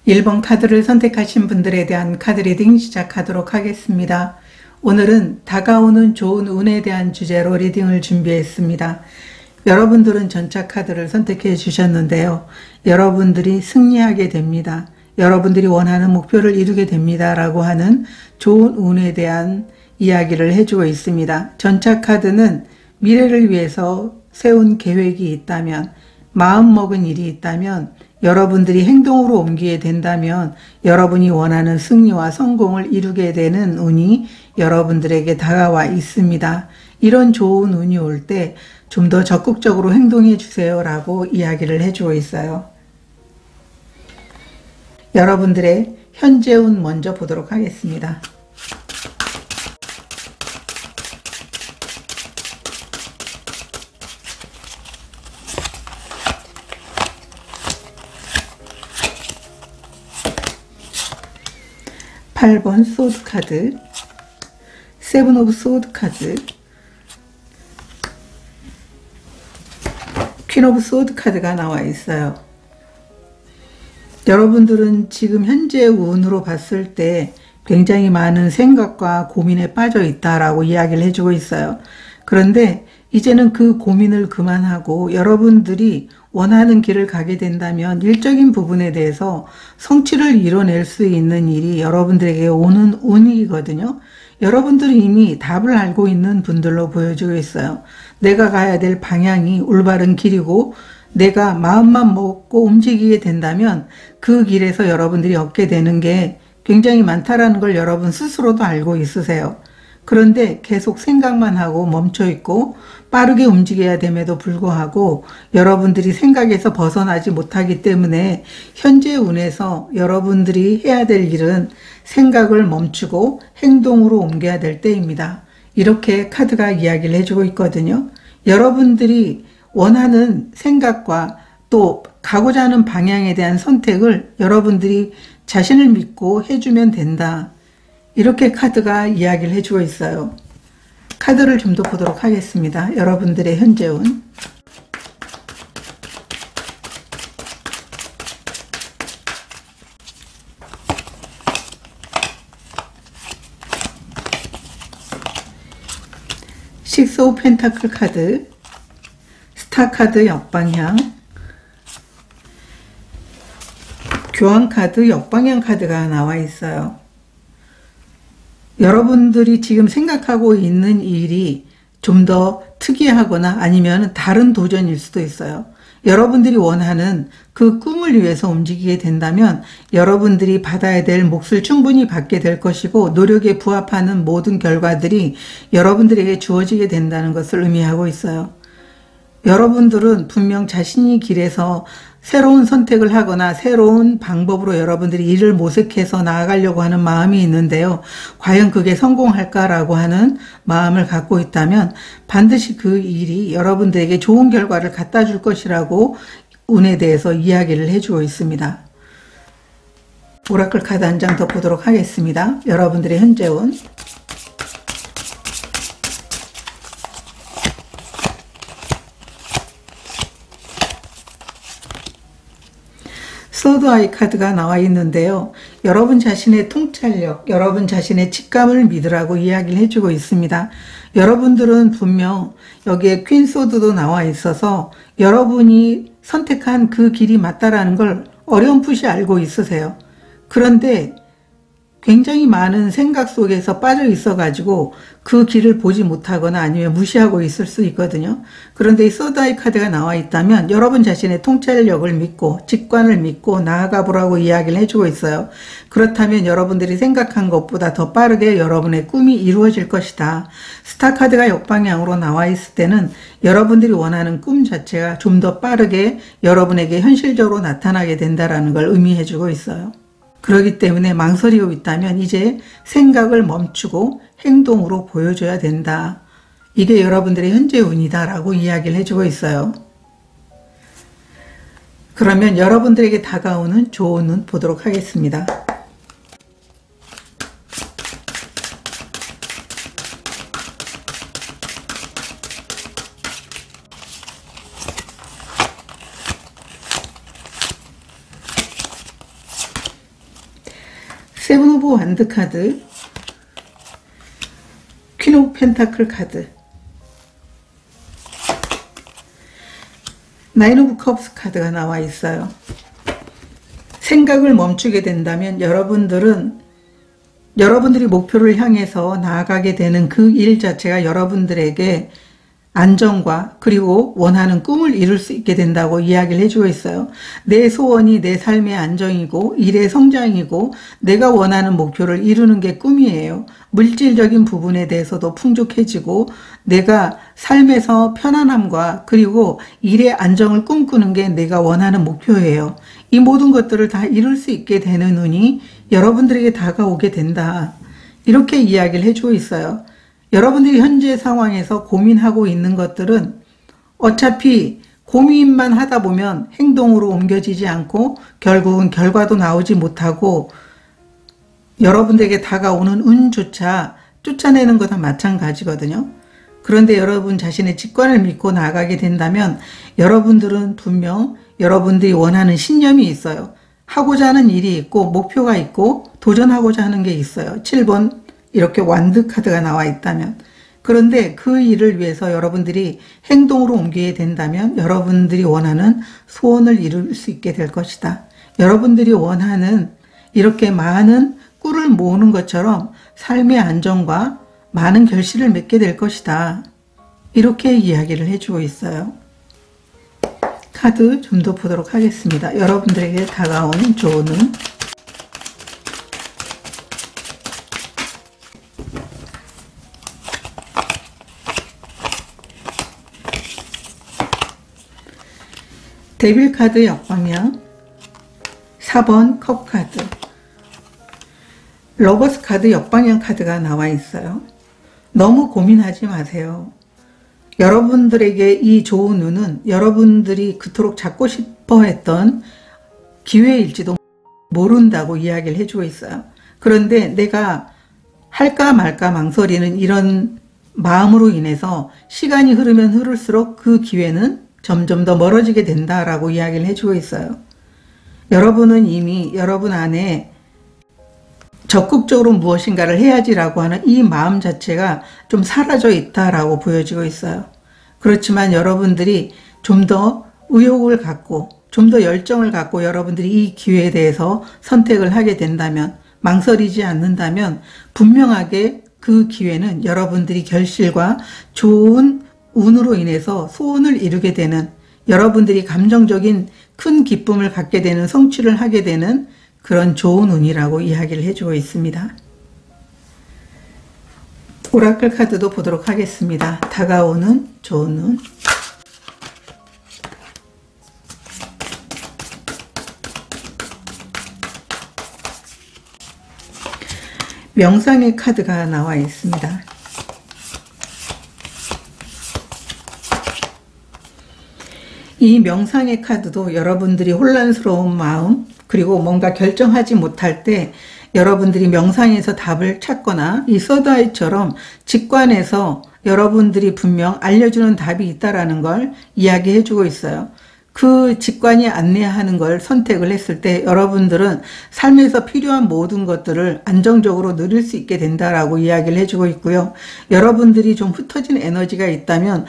1번 카드를 선택하신 분들에 대한 카드 리딩 시작하도록 하겠습니다. 오늘은 다가오는 좋은 운에 대한 주제로 리딩을 준비했습니다. 여러분들은 전차 카드를 선택해 주셨는데요. 여러분들이 승리하게 됩니다. 여러분들이 원하는 목표를 이루게 됩니다. 라고 하는 좋은 운에 대한 이야기를 해주고 있습니다. 전차 카드는 미래를 위해서 세운 계획이 있다면, 마음먹은 일이 있다면, 여러분들이 행동으로 옮기게 된다면 여러분이 원하는 승리와 성공을 이루게 되는 운이 여러분들에게 다가와 있습니다. 이런 좋은 운이 올 때 좀 더 적극적으로 행동해 주세요 라고 이야기를 해주고 있어요. 여러분들의 현재 운 먼저 보도록 하겠습니다. (8번) 소드 카드, 세븐 오브 소드 카드, 퀸 오브 소드 카드가 나와 있어요. 여러분들은 지금 현재 운으로 봤을 때 굉장히 많은 생각과 고민에 빠져 있다라고 이야기를 해주고 있어요. 그런데 이제는 그 고민을 그만하고 여러분들이 원하는 길을 가게 된다면 일적인 부분에 대해서 성취를 이뤄낼 수 있는 일이 여러분들에게 오는 운이거든요. 여러분들은 이미 답을 알고 있는 분들로 보여지고 있어요. 내가 가야 될 방향이 올바른 길이고 내가 마음만 먹고 움직이게 된다면 그 길에서 여러분들이 얻게 되는 게 굉장히 많다라는 걸 여러분 스스로도 알고 있으세요. 그런데 계속 생각만 하고 멈춰있고 빠르게 움직여야 됨에도 불구하고 여러분들이 생각에서 벗어나지 못하기 때문에 현재 운에서 여러분들이 해야 될 일은 생각을 멈추고 행동으로 옮겨야 될 때입니다. 이렇게 카드가 이야기를 해주고 있거든요. 여러분들이 원하는 생각과 또 가고자 하는 방향에 대한 선택을 여러분들이 자신을 믿고 해주면 된다. 이렇게 카드가 이야기를 해주고 있어요. 카드를 좀 더 보도록 하겠습니다. 여러분들의 현재 운. 식스 오브 펜타클 카드, 스타 카드 역방향, 교황 카드 역방향 카드가 나와 있어요. 여러분들이 지금 생각하고 있는 일이 좀 더 특이하거나 아니면 다른 도전일 수도 있어요. 여러분들이 원하는 그 꿈을 위해서 움직이게 된다면 여러분들이 받아야 될 몫을 충분히 받게 될 것이고 노력에 부합하는 모든 결과들이 여러분들에게 주어지게 된다는 것을 의미하고 있어요. 여러분들은 분명 자신이 길에서 새로운 선택을 하거나 새로운 방법으로 여러분들이 일을 모색해서 나아가려고 하는 마음이 있는데요. 과연 그게 성공할까라고 하는 마음을 갖고 있다면 반드시 그 일이 여러분들에게 좋은 결과를 갖다 줄 것이라고 운에 대해서 이야기를 해주고 있습니다. 오라클 카드 한 장 더 보도록 하겠습니다. 여러분들의 현재 운. 소드 아이 카드가 나와 있는데요. 여러분 자신의 통찰력, 여러분 자신의 직감을 믿으라고 이야기를 해주고 있습니다. 여러분들은 분명 여기에 퀸 소드도 나와 있어서 여러분이 선택한 그 길이 맞다라는 걸 어렴풋이 알고 있으세요. 그런데 굉장히 많은 생각 속에서 빠져 있어가지고 그 길을 보지 못하거나 아니면 무시하고 있을 수 있거든요. 그런데 이 소드아이 카드가 나와 있다면 여러분 자신의 통찰력을 믿고 직관을 믿고 나아가 보라고 이야기를 해주고 있어요. 그렇다면 여러분들이 생각한 것보다 더 빠르게 여러분의 꿈이 이루어질 것이다. 스타 카드가 역방향으로 나와 있을 때는 여러분들이 원하는 꿈 자체가 좀 더 빠르게 여러분에게 현실적으로 나타나게 된다는 걸 의미해주고 있어요. 그렇기 때문에 망설이고 있다면 이제 생각을 멈추고 행동으로 보여줘야 된다. 이게 여러분들의 현재 운이다 라고 이야기를 해주고 있어요. 그러면 여러분들에게 다가오는 좋은 운 보도록 하겠습니다. 세븐 오브 완드 카드, 퀸 오브 펜타클 카드, 나인 오브 컵스 카드가 나와 있어요. 생각을 멈추게 된다면 여러분들이 목표를 향해서 나아가게 되는 그 일 자체가 여러분들에게 안정과 그리고 원하는 꿈을 이룰 수 있게 된다고 이야기를 해주고 있어요. 내 소원이 내 삶의 안정이고 일의 성장이고 내가 원하는 목표를 이루는 게 꿈이에요. 물질적인 부분에 대해서도 풍족해지고 내가 삶에서 편안함과 그리고 일의 안정을 꿈꾸는 게 내가 원하는 목표예요. 이 모든 것들을 다 이룰 수 있게 되는 운이 여러분들에게 다가오게 된다. 이렇게 이야기를 해주고 있어요. 여러분들이 현재 상황에서 고민하고 있는 것들은 어차피 고민만 하다 보면 행동으로 옮겨지지 않고 결국은 결과도 나오지 못하고 여러분들에게 다가오는 운조차 쫓아내는 거나 마찬가지거든요. 그런데 여러분 자신의 직관을 믿고 나아가게 된다면 여러분들은 분명 여러분들이 원하는 신념이 있어요. 하고자 하는 일이 있고 목표가 있고 도전하고자 하는 게 있어요. 7번 이렇게 완드 카드가 나와 있다면, 그런데 그 일을 위해서 여러분들이 행동으로 옮기게 된다면 여러분들이 원하는 소원을 이룰 수 있게 될 것이다. 여러분들이 원하는 이렇게 많은 꿀을 모으는 것처럼 삶의 안정과 많은 결실을 맺게 될 것이다. 이렇게 이야기를 해주고 있어요. 카드 좀 더 보도록 하겠습니다. 여러분들에게 다가오는 조언은 데빌 카드 역방향, 4번 컵 카드, 러버스 카드 역방향 카드가 나와 있어요. 너무 고민하지 마세요. 여러분들에게 이 좋은 운은 여러분들이 그토록 잡고 싶어 했던 기회일지도 모른다고 이야기를 해주고 있어요. 그런데 내가 할까 말까 망설이는 이런 마음으로 인해서 시간이 흐르면 흐를수록 그 기회는 점점 더 멀어지게 된다라고 이야기를 해주고 있어요. 여러분은 이미 여러분 안에 적극적으로 무엇인가를 해야지라고 하는 이 마음 자체가 좀 사라져 있다라고 보여지고 있어요. 그렇지만 여러분들이 좀 더 의욕을 갖고 좀 더 열정을 갖고 여러분들이 이 기회에 대해서 선택을 하게 된다면, 망설이지 않는다면 분명하게 그 기회는 여러분들이 결실과 좋은 운으로 인해서 소원을 이루게 되는, 여러분들이 감정적인 큰 기쁨을 갖게 되는, 성취를 하게 되는 그런 좋은 운이라고 이야기를 해주고 있습니다. 오라클 카드도 보도록 하겠습니다. 다가오는 좋은 운. 명상의 카드가 나와 있습니다. 이 명상의 카드도 여러분들이 혼란스러운 마음, 그리고 뭔가 결정하지 못할 때 여러분들이 명상에서 답을 찾거나 이 서드아이처럼 직관에서 여러분들이 분명 알려주는 답이 있다라는 걸 이야기해 주고 있어요. 그 직관이 안내하는 걸 선택을 했을 때 여러분들은 삶에서 필요한 모든 것들을 안정적으로 누릴 수 있게 된다라고 이야기를 해주고 있고요. 여러분들이 좀 흩어진 에너지가 있다면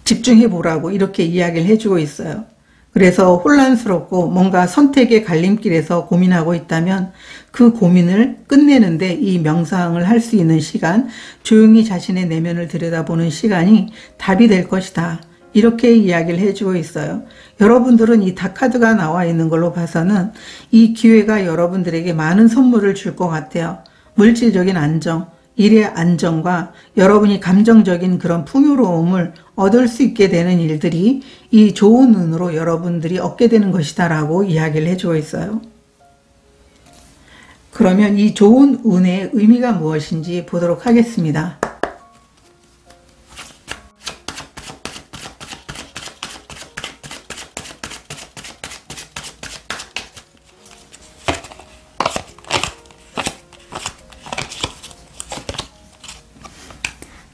집중해 보라고 이렇게 이야기를 해주고 있어요. 그래서 혼란스럽고 뭔가 선택의 갈림길에서 고민하고 있다면 그 고민을 끝내는데 이 명상을 할 수 있는 시간, 조용히 자신의 내면을 들여다보는 시간이 답이 될 것이다. 이렇게 이야기를 해주고 있어요. 여러분들은 이 닭카드가 나와 있는 걸로 봐서는 이 기회가 여러분들에게 많은 선물을 줄 것 같아요. 물질적인 안정, 일의 안정과 여러분이 감정적인 그런 풍요로움을 얻을 수 있게 되는 일들이 이 좋은 운으로 여러분들이 얻게 되는 것이다 라고 이야기를 해주고 있어요. 그러면 이 좋은 운의 의미가 무엇인지 보도록 하겠습니다.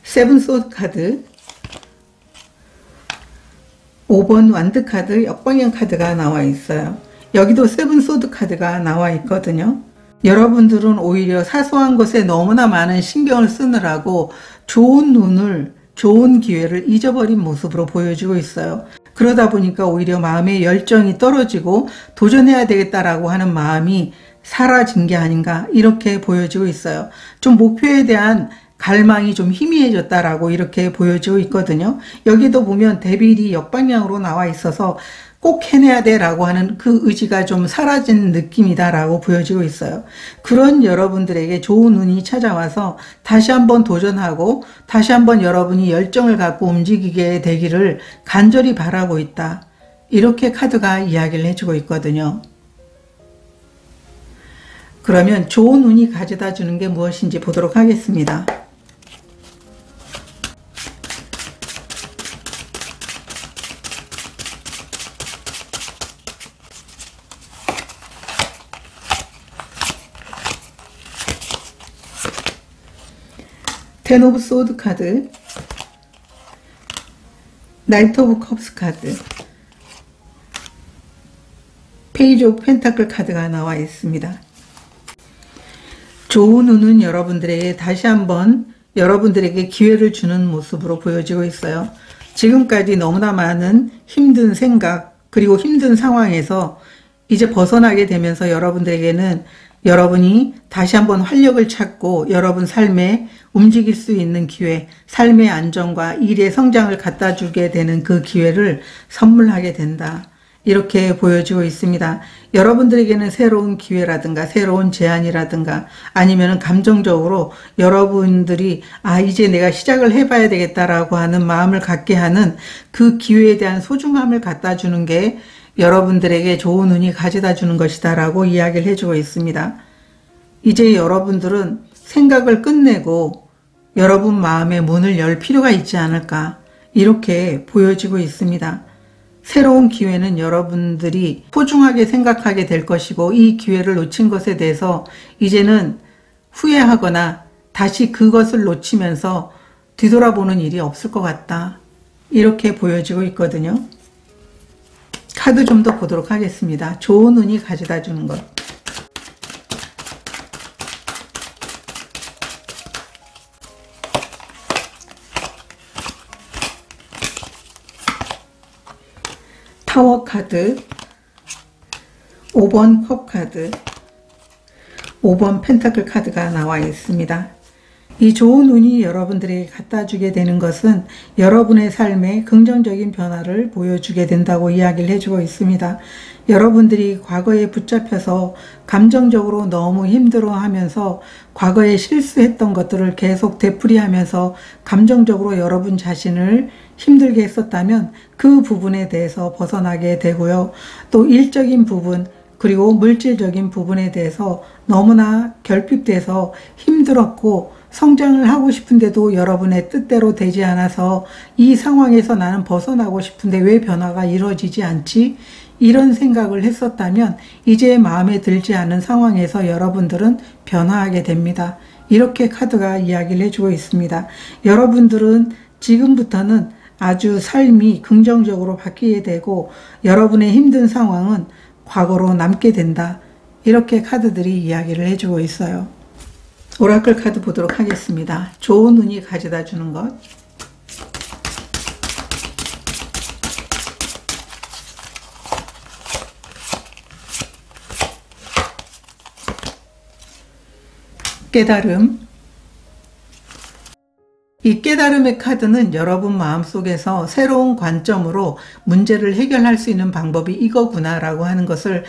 세븐 소드 카드, 5번 완드 카드, 역방향 카드가 나와 있어요. 여기도 세븐 소드 카드가 나와 있거든요. 여러분들은 오히려 사소한 것에 너무나 많은 신경을 쓰느라고 좋은 눈을, 좋은 기회를 잊어버린 모습으로 보여지고 있어요. 그러다 보니까 오히려 마음의 열정이 떨어지고 도전해야 되겠다라고 하는 마음이 사라진 게 아닌가 이렇게 보여지고 있어요. 좀 목표에 대한 갈망이 좀 희미해졌다라고 이렇게 보여지고 있거든요. 여기도 보면 데빌이 역방향으로 나와 있어서 꼭 해내야 돼 라고 하는 그 의지가 좀 사라진 느낌이다 라고 보여지고 있어요. 그런 여러분들에게 좋은 운이 찾아와서 다시 한번 도전하고 다시 한번 여러분이 열정을 갖고 움직이게 되기를 간절히 바라고 있다. 이렇게 카드가 이야기를 해주고 있거든요. 그러면 좋은 운이 가져다 주는 게 무엇인지 보도록 하겠습니다. 텐 오브 소드 카드, 나이트 오브 컵스 카드, 페이지 오브 펜타클 카드가 나와 있습니다. 좋은 운은 여러분들에게 다시 한번 여러분들에게 기회를 주는 모습으로 보여지고 있어요. 지금까지 너무나 많은 힘든 생각 그리고 힘든 상황에서 이제 벗어나게 되면서 여러분들에게는 여러분이 다시 한번 활력을 찾고 여러분 삶에 움직일 수 있는 기회, 삶의 안정과 일의 성장을 갖다 주게 되는 그 기회를 선물하게 된다. 이렇게 보여지고 있습니다. 여러분들에게는 새로운 기회라든가 새로운 제안이라든가 아니면 감정적으로 여러분들이 이제 내가 시작을 해봐야 되겠다라고 하는 마음을 갖게 하는 그 기회에 대한 소중함을 갖다 주는 게 여러분들에게 좋은 운이 가져다 주는 것이다 라고 이야기를 해주고 있습니다. 이제 여러분들은 생각을 끝내고 여러분 마음의 문을 열 필요가 있지 않을까 이렇게 보여지고 있습니다. 새로운 기회는 여러분들이 소중하게 생각하게 될 것이고 이 기회를 놓친 것에 대해서 이제는 후회하거나 다시 그것을 놓치면서 뒤돌아보는 일이 없을 것 같다. 이렇게 보여지고 있거든요. 카드 좀 더 보도록 하겠습니다. 좋은 운이 가져다 주는 것. 타워 카드, 5번 컵 카드, 5번 펜타클 카드가 나와 있습니다. 이 좋은 운이 여러분들에게 갖다 주게 되는 것은 여러분의 삶에 긍정적인 변화를 보여주게 된다고 이야기를 해주고 있습니다. 여러분들이 과거에 붙잡혀서 감정적으로 너무 힘들어하면서 과거에 실수했던 것들을 계속 되풀이하면서 감정적으로 여러분 자신을 힘들게 했었다면 그 부분에 대해서 벗어나게 되고요. 또 일적인 부분 그리고 물질적인 부분에 대해서 너무나 결핍돼서 힘들었고 성장을 하고 싶은데도 여러분의 뜻대로 되지 않아서 이 상황에서 나는 벗어나고 싶은데 왜 변화가 이루어지지 않지? 이런 생각을 했었다면 이제 마음에 들지 않은 상황에서 여러분들은 변화하게 됩니다. 이렇게 카드가 이야기를 해주고 있습니다. 여러분들은 지금부터는 아주 삶이 긍정적으로 바뀌게 되고 여러분의 힘든 상황은 과거로 남게 된다. 이렇게 카드들이 이야기를 해주고 있어요. 오라클 카드 보도록 하겠습니다. 좋은 운이 가져다 주는 것. 깨달음. 이 깨달음의 카드는 여러분 마음속에서 새로운 관점으로 문제를 해결할 수 있는 방법이 이거구나 라고 하는 것을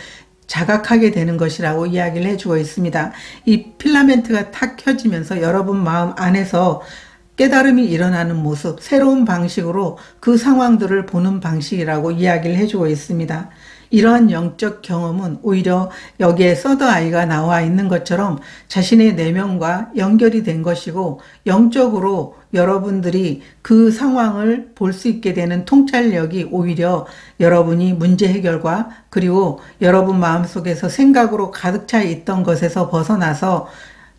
자각하게 되는 것이라고 이야기를 해주고 있습니다. 이 필라멘트가 탁 켜지면서 여러분 마음 안에서 깨달음이 일어나는 모습, 새로운 방식으로 그 상황들을 보는 방식이라고 이야기를 해주고 있습니다. 이러한 영적 경험은 오히려 여기에 서드 아이가 나와 있는 것처럼 자신의 내면과 연결이 된 것이고 영적으로 여러분들이 그 상황을 볼 수 있게 되는 통찰력이 오히려 여러분이 문제 해결과 그리고 여러분 마음속에서 생각으로 가득 차 있던 것에서 벗어나서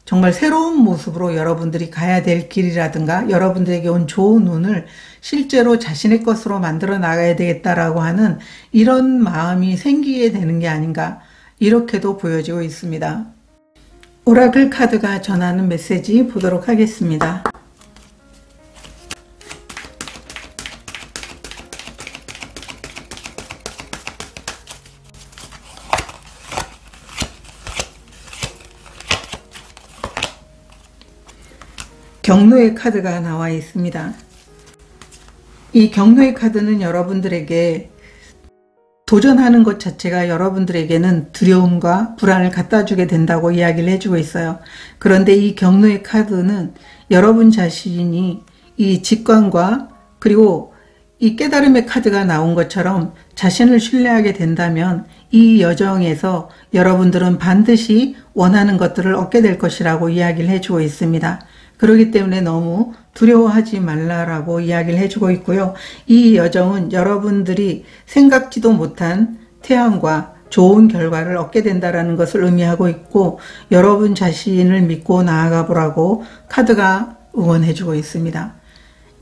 정말 새로운 모습으로 여러분들이 가야 될 길이라든가 여러분들에게 온 좋은 운을 실제로 자신의 것으로 만들어 나가야 되겠다라고 하는 이런 마음이 생기게 되는 게 아닌가 이렇게도 보여지고 있습니다. 오라클 카드가 전하는 메시지 보도록 하겠습니다. 경로의 카드가 나와 있습니다. 이 경로의 카드는 여러분들에게 도전하는 것 자체가 여러분들에게는 두려움과 불안을 갖다 주게 된다고 이야기를 해주고 있어요. 그런데 이 경로의 카드는 여러분 자신이 이 직관과 그리고 이 깨달음의 카드가 나온 것처럼 자신을 신뢰하게 된다면 이 여정에서 여러분들은 반드시 원하는 것들을 얻게 될 것이라고 이야기를 해주고 있습니다. 그렇기 때문에 너무 두려워하지 말라라고 이야기를 해주고 있고요. 이 여정은 여러분들이 생각지도 못한 태양과 좋은 결과를 얻게 된다는 것을 의미하고 있고, 여러분 자신을 믿고 나아가 보라고 카드가 응원해주고 있습니다.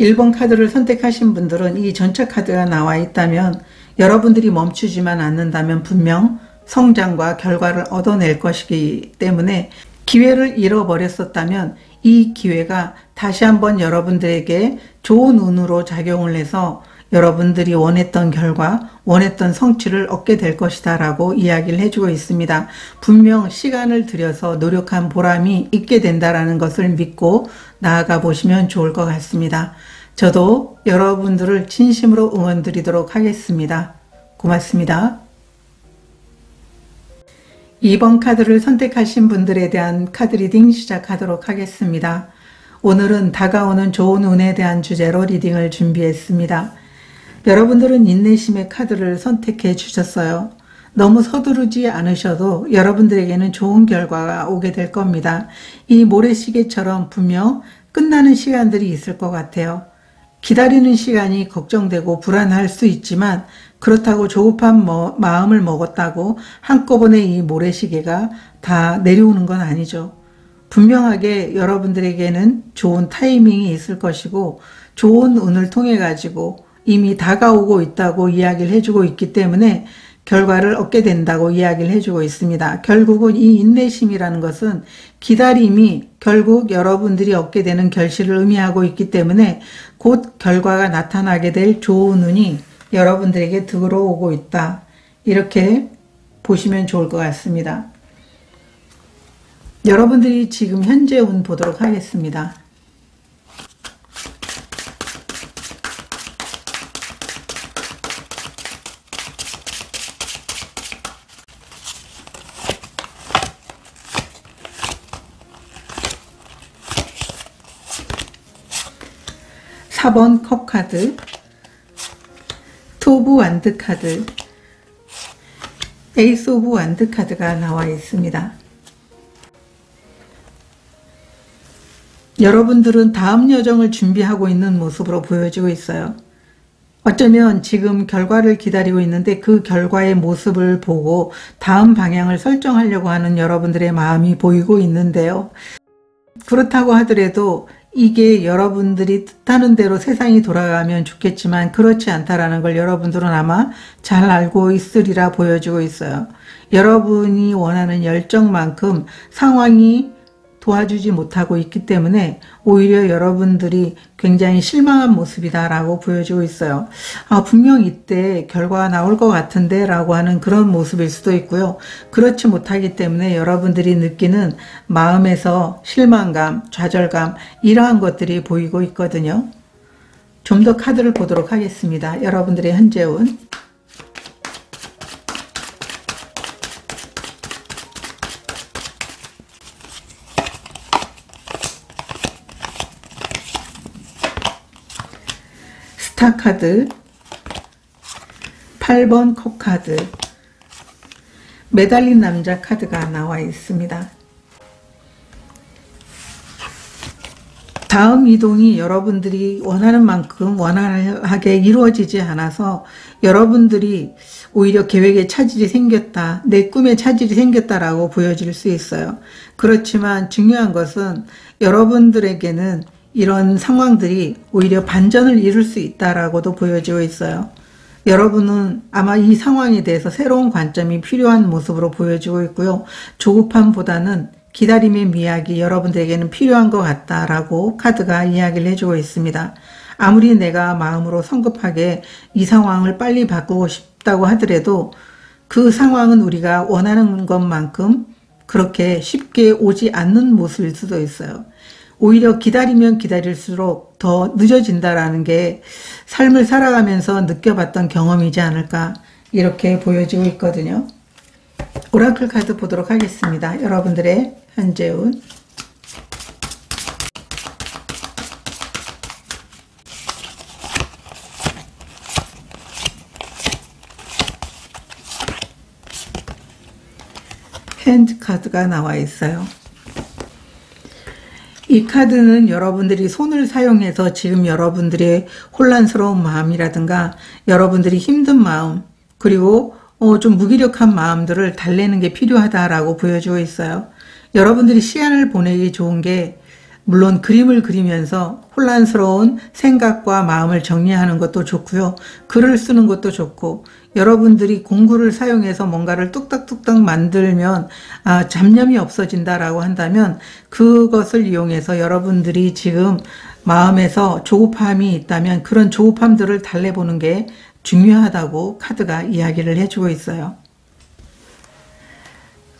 1번 카드를 선택하신 분들은 이 전차 카드가 나와 있다면 여러분들이 멈추지만 않는다면 분명 성장과 결과를 얻어낼 것이기 때문에, 기회를 잃어버렸었다면 이 기회가 다시 한번 여러분들에게 좋은 운으로 작용을 해서 여러분들이 원했던 결과, 원했던 성취를 얻게 될 것이다 라고 이야기를 해주고 있습니다. 분명 시간을 들여서 노력한 보람이 있게 된다는 것을 믿고 나아가 보시면 좋을 것 같습니다. 저도 여러분들을 진심으로 응원 드리도록 하겠습니다. 고맙습니다. 2번 카드를 선택하신 분들에 대한 카드 리딩 시작하도록 하겠습니다. 오늘은 다가오는 좋은 운에 대한 주제로 리딩을 준비했습니다. 여러분들은 인내심의 카드를 선택해 주셨어요. 너무 서두르지 않으셔도 여러분들에게는 좋은 결과가 오게 될 겁니다. 이 모래시계처럼 분명 끝나는 시간들이 있을 것 같아요. 기다리는 시간이 걱정되고 불안할 수 있지만, 그렇다고 조급한 마음을 먹었다고 한꺼번에 이 모래시계가 다 내려오는 건 아니죠. 분명하게 여러분들에게는 좋은 타이밍이 있을 것이고, 좋은 운을 통해 가지고 이미 다가오고 있다고 이야기를 해주고 있기 때문에 결과를 얻게 된다고 이야기를 해주고 있습니다. 결국은 이 인내심이라는 것은 기다림이 결국 여러분들이 얻게 되는 결실을 의미하고 있기 때문에 곧 결과가 나타나게 될 좋은 운이 여러분들에게 들어오고 있다, 이렇게 보시면 좋을 것 같습니다. 여러분들이 지금 현재 운 보도록 하겠습니다. (4번) 컵 카드, 투 오브 완드 카드, 에이스 오브 완드 카드가 나와 있습니다. 여러분들은 다음 여정을 준비하고 있는 모습으로 보여지고 있어요. 어쩌면 지금 결과를 기다리고 있는데 그 결과의 모습을 보고 다음 방향을 설정하려고 하는 여러분들의 마음이 보이고 있는데요. 그렇다고 하더라도 이게 여러분들이 뜻하는 대로 세상이 돌아가면 좋겠지만 그렇지 않다라는 걸 여러분들은 아마 잘 알고 있으리라 보여지고 있어요. 여러분이 원하는 열정만큼 상황이 도와주지 못하고 있기 때문에 오히려 여러분들이 굉장히 실망한 모습이다라고 보여지고 있어요. 분명 이때 결과가 나올 것 같은데 라고 하는 그런 모습일 수도 있고요. 그렇지 못하기 때문에 여러분들이 느끼는 마음에서 실망감, 좌절감, 이러한 것들이 보이고 있거든요. 좀 더 카드를 보도록 하겠습니다. 여러분들의 현재 운. 스타 카드, 8번 컵 카드, 매달린 남자 카드가 나와 있습니다. 다음 이동이 여러분들이 원하는 만큼 원활하게 이루어지지 않아서 여러분들이 오히려 계획에 차질이 생겼다, 내 꿈에 차질이 생겼다라고 보여질 수 있어요. 그렇지만 중요한 것은 여러분들에게는 이런 상황들이 오히려 반전을 이룰 수 있다라고도 보여지고 있어요. 여러분은 아마 이 상황에 대해서 새로운 관점이 필요한 모습으로 보여지고 있고요. 조급함보다는 기다림의 미학이 여러분들에게는 필요한 것 같다라고 카드가 이야기를 해주고 있습니다. 아무리 내가 마음으로 성급하게 이 상황을 빨리 바꾸고 싶다고 하더라도 그 상황은 우리가 원하는 것만큼 그렇게 쉽게 오지 않는 모습일 수도 있어요. 오히려 기다리면 기다릴수록 더 늦어진다라는 게 삶을 살아가면서 느껴봤던 경험이지 않을까 이렇게 보여지고 있거든요. 오라클 카드 보도록 하겠습니다. 여러분들의 현재 운. 핸드 카드가 나와 있어요. 이 카드는 여러분들이 손을 사용해서 지금 여러분들의 혼란스러운 마음이라든가 여러분들이 힘든 마음 그리고 좀 무기력한 마음들을 달래는 게 필요하다라고 보여주고 있어요. 여러분들이 시간을 보내기 좋은 게 물론 그림을 그리면서 혼란스러운 생각과 마음을 정리하는 것도 좋고요. 글을 쓰는 것도 좋고 여러분들이 공구를 사용해서 뭔가를 뚝딱뚝딱 만들면 잡념이 없어진다라고 한다면 그것을 이용해서 여러분들이 지금 마음에서 조급함이 있다면 그런 조급함들을 달래보는 게 중요하다고 카드가 이야기를 해주고 있어요.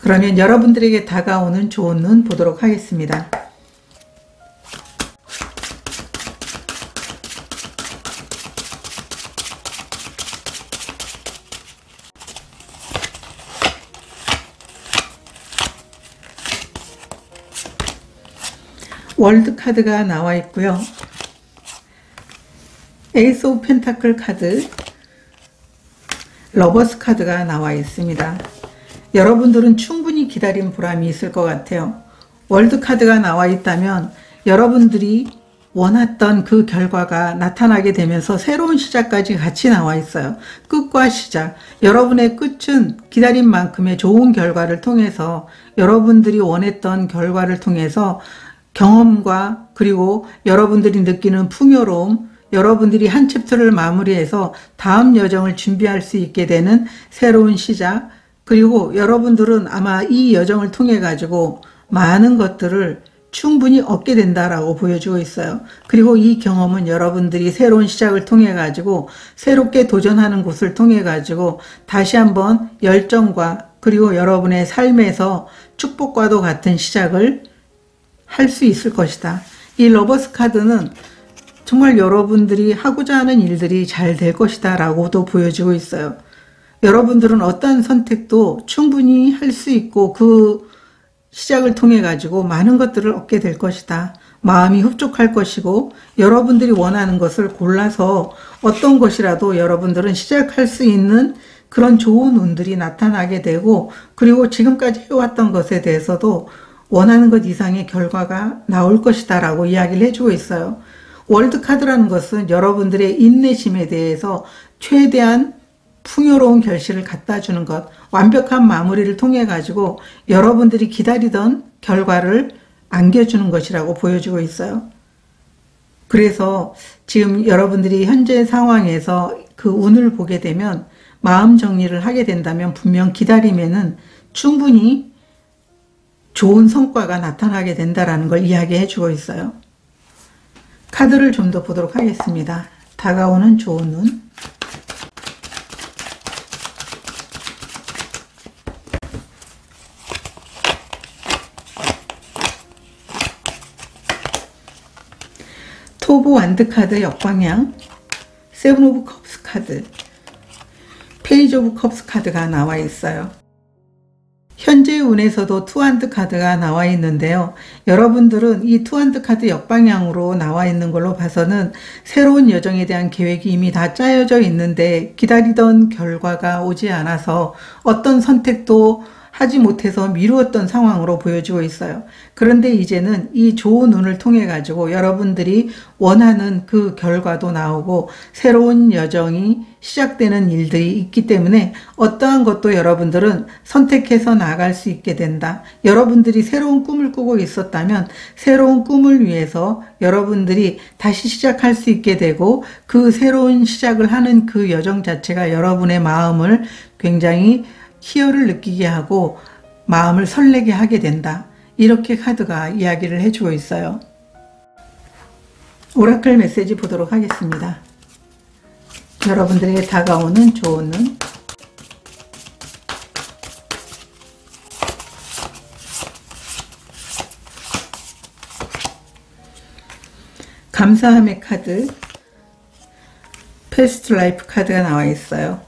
그러면 여러분들에게 다가오는 좋은 눈 보도록 하겠습니다. 월드 카드가 나와 있고요. 에이스 오브 펜타클 카드, 러버스 카드가 나와 있습니다. 여러분들은 충분히 기다린 보람이 있을 것 같아요. 월드 카드가 나와 있다면 여러분들이 원했던 그 결과가 나타나게 되면서 새로운 시작까지 같이 나와 있어요. 끝과 시작. 여러분의 끝은 기다린 만큼의 좋은 결과를 통해서 여러분들이 원했던 결과를 통해서 경험과 그리고 여러분들이 느끼는 풍요로움, 여러분들이 한 챕터를 마무리해서 다음 여정을 준비할 수 있게 되는 새로운 시작, 그리고 여러분들은 아마 이 여정을 통해 가지고 많은 것들을 충분히 얻게 된다라고 보여주고 있어요. 그리고 이 경험은 여러분들이 새로운 시작을 통해 가지고 새롭게 도전하는 곳을 통해 가지고 다시 한번 열정과 그리고 여러분의 삶에서 축복과도 같은 시작을 할 수 있을 것이다. 이 러버스 카드는 정말 여러분들이 하고자 하는 일들이 잘 될 것이다 라고도 보여지고 있어요. 여러분들은 어떠한 선택도 충분히 할 수 있고 그 시작을 통해 가지고 많은 것들을 얻게 될 것이다. 마음이 흡족할 것이고 여러분들이 원하는 것을 골라서 어떤 것이라도 여러분들은 시작할 수 있는 그런 좋은 운들이 나타나게 되고 그리고 지금까지 해왔던 것에 대해서도 원하는 것 이상의 결과가 나올 것이다 라고 이야기를 해주고 있어요. 월드 카드라는 것은 여러분들의 인내심에 대해서 최대한 풍요로운 결실을 갖다 주는 것, 완벽한 마무리를 통해 가지고 여러분들이 기다리던 결과를 안겨주는 것이라고 보여주고 있어요. 그래서 지금 여러분들이 현재 상황에서 그 운을 보게 되면 마음 정리를 하게 된다면 분명 기다림에는 충분히 좋은 성과가 나타나게 된다는 걸 이야기해 주고 있어요. 카드를 좀 더 보도록 하겠습니다. 다가오는 좋은 눈. 토브 완드 카드 역방향, 세븐 오브 컵스 카드, 페이지 오브 컵스 카드가 나와 있어요. 현재 운에서도 투핸드 카드가 나와 있는데요. 여러분들은 이 투핸드 카드 역방향으로 나와 있는 걸로 봐서는 새로운 여정에 대한 계획이 이미 다 짜여져 있는데 기다리던 결과가 오지 않아서 어떤 선택도 하지 못해서 미루었던 상황으로 보여지고 있어요. 그런데 이제는 이 좋은 운을 통해 가지고 여러분들이 원하는 그 결과도 나오고 새로운 여정이 시작되는 일들이 있기 때문에 어떠한 것도 여러분들은 선택해서 나아갈 수 있게 된다. 여러분들이 새로운 꿈을 꾸고 있었다면 새로운 꿈을 위해서 여러분들이 다시 시작할 수 있게 되고 그 새로운 시작을 하는 그 여정 자체가 여러분의 마음을 굉장히 희열을 느끼게 하고 마음을 설레게 하게 된다. 이렇게 카드가 이야기를 해주고 있어요. 오라클 메시지 보도록 하겠습니다. 여러분들에게 다가오는 좋은 눈, 감사함의 카드, 패스트 라이프 카드가 나와 있어요.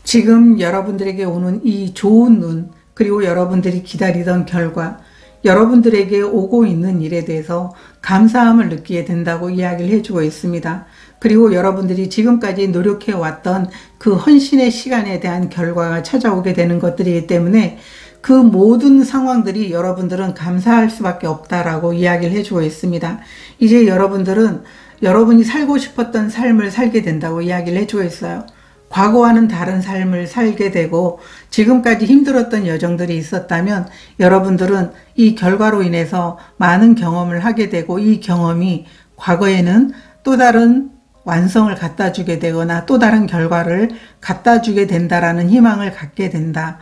지금 여러분들에게 오는 이 좋은 눈, 그리고 여러분들이 기다리던 결과, 여러분들에게 오고 있는 일에 대해서 감사함을 느끼게 된다고 이야기를 해주고 있습니다. 그리고 여러분들이 지금까지 노력해왔던 그 헌신의 시간에 대한 결과가 찾아오게 되는 것들이기 때문에 그 모든 상황들이 여러분들은 감사할 수밖에 없다라고 이야기를 해주고 있습니다. 이제 여러분들은 여러분이 살고 싶었던 삶을 살게 된다고 이야기를 해주고 있어요. 과거와는 다른 삶을 살게 되고 지금까지 힘들었던 여정들이 있었다면 여러분들은 이 결과로 인해서 많은 경험을 하게 되고 이 경험이 과거에는 또 다른 완성을 갖다 주게 되거나 또 다른 결과를 갖다 주게 된다라는 희망을 갖게 된다.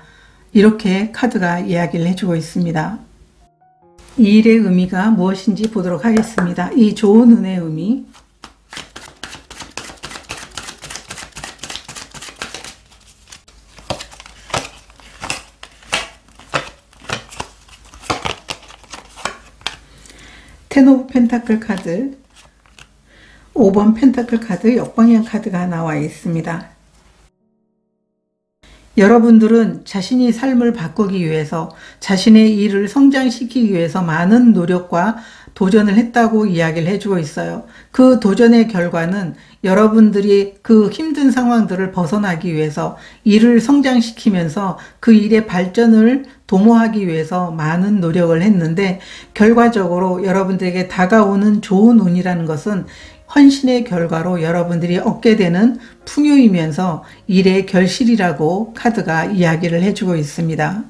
이렇게 카드가 이야기를 해주고 있습니다. 이 일의 의미가 무엇인지 보도록 하겠습니다. 이 좋은 운의 의미, 텐 오브 펜타클 카드, 5번 펜타클 카드, 역방향 카드가 나와 있습니다. 여러분들은 자신이 삶을 바꾸기 위해서 자신의 일을 성장시키기 위해서 많은 노력과 도전을 했다고 이야기를 해주고 있어요. 그 도전의 결과는 여러분들이 그 힘든 상황들을 벗어나기 위해서 일을 성장시키면서 그 일의 발전을 도모하기 위해서 많은 노력을 했는데 결과적으로 여러분들에게 다가오는 좋은 운이라는 것은 헌신의 결과로 여러분들이 얻게 되는 풍요이면서 일의 결실이라고 카드가 이야기를 해주고 있습니다.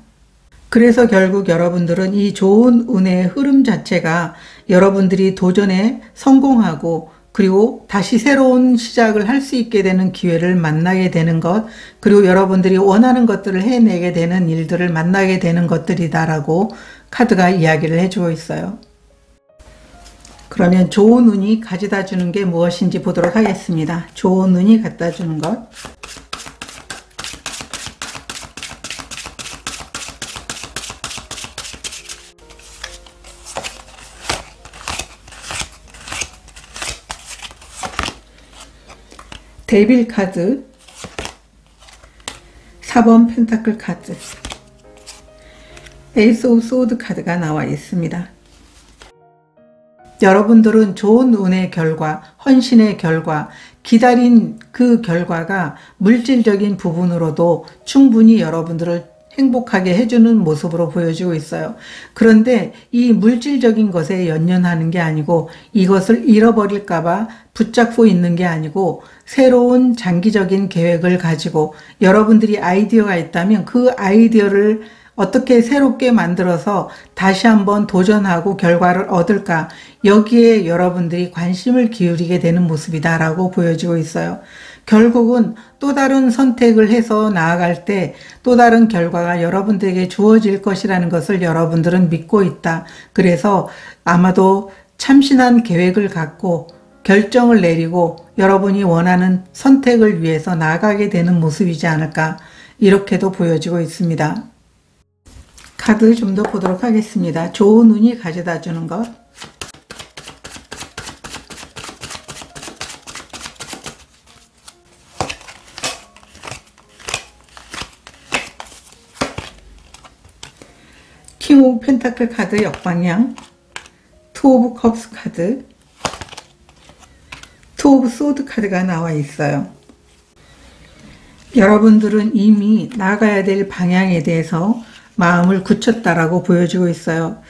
그래서 결국 여러분들은 이 좋은 운의 흐름 자체가 여러분들이 도전에 성공하고 그리고 다시 새로운 시작을 할 수 있게 되는 기회를 만나게 되는 것, 그리고 여러분들이 원하는 것들을 해내게 되는 일들을 만나게 되는 것들이다라고 카드가 이야기를 해주고 있어요. 그러면 좋은 운이 가져다 주는 게 무엇인지 보도록 하겠습니다. 좋은 운이 갖다 주는 것. 데빌 카드, 4번 펜타클 카드, 에이스 오브 소드 카드가 나와 있습니다. 여러분들은 좋은 운의 결과, 헌신의 결과, 기다린 그 결과가 물질적인 부분으로도 충분히 여러분들을 행복하게 해주는 모습으로 보여지고 있어요. 그런데 이 물질적인 것에 연연하는 게 아니고 이것을 잃어버릴까봐 붙잡고 있는 게 아니고 새로운 장기적인 계획을 가지고 여러분들이 아이디어가 있다면 그 아이디어를 어떻게 새롭게 만들어서 다시 한번 도전하고 결과를 얻을까, 여기에 여러분들이 관심을 기울이게 되는 모습이다라고 보여지고 있어요. 결국은 또 다른 선택을 해서 나아갈 때 또 다른 결과가 여러분들에게 주어질 것이라는 것을 여러분들은 믿고 있다. 그래서 아마도 참신한 계획을 갖고 결정을 내리고 여러분이 원하는 선택을 위해서 나아가게 되는 모습이지 않을까, 이렇게도 보여지고 있습니다. 카드 좀 더 보도록 하겠습니다. 좋은 운이 가져다 주는 것. 킹 오브 펜타클 카드 역방향, 투 오브 컵스 카드, 투 오브 소드 카드가 나와 있어요. 여러분들은 이미 나가야 될 방향에 대해서 마음을 굳혔다라고 보여지고 있어요.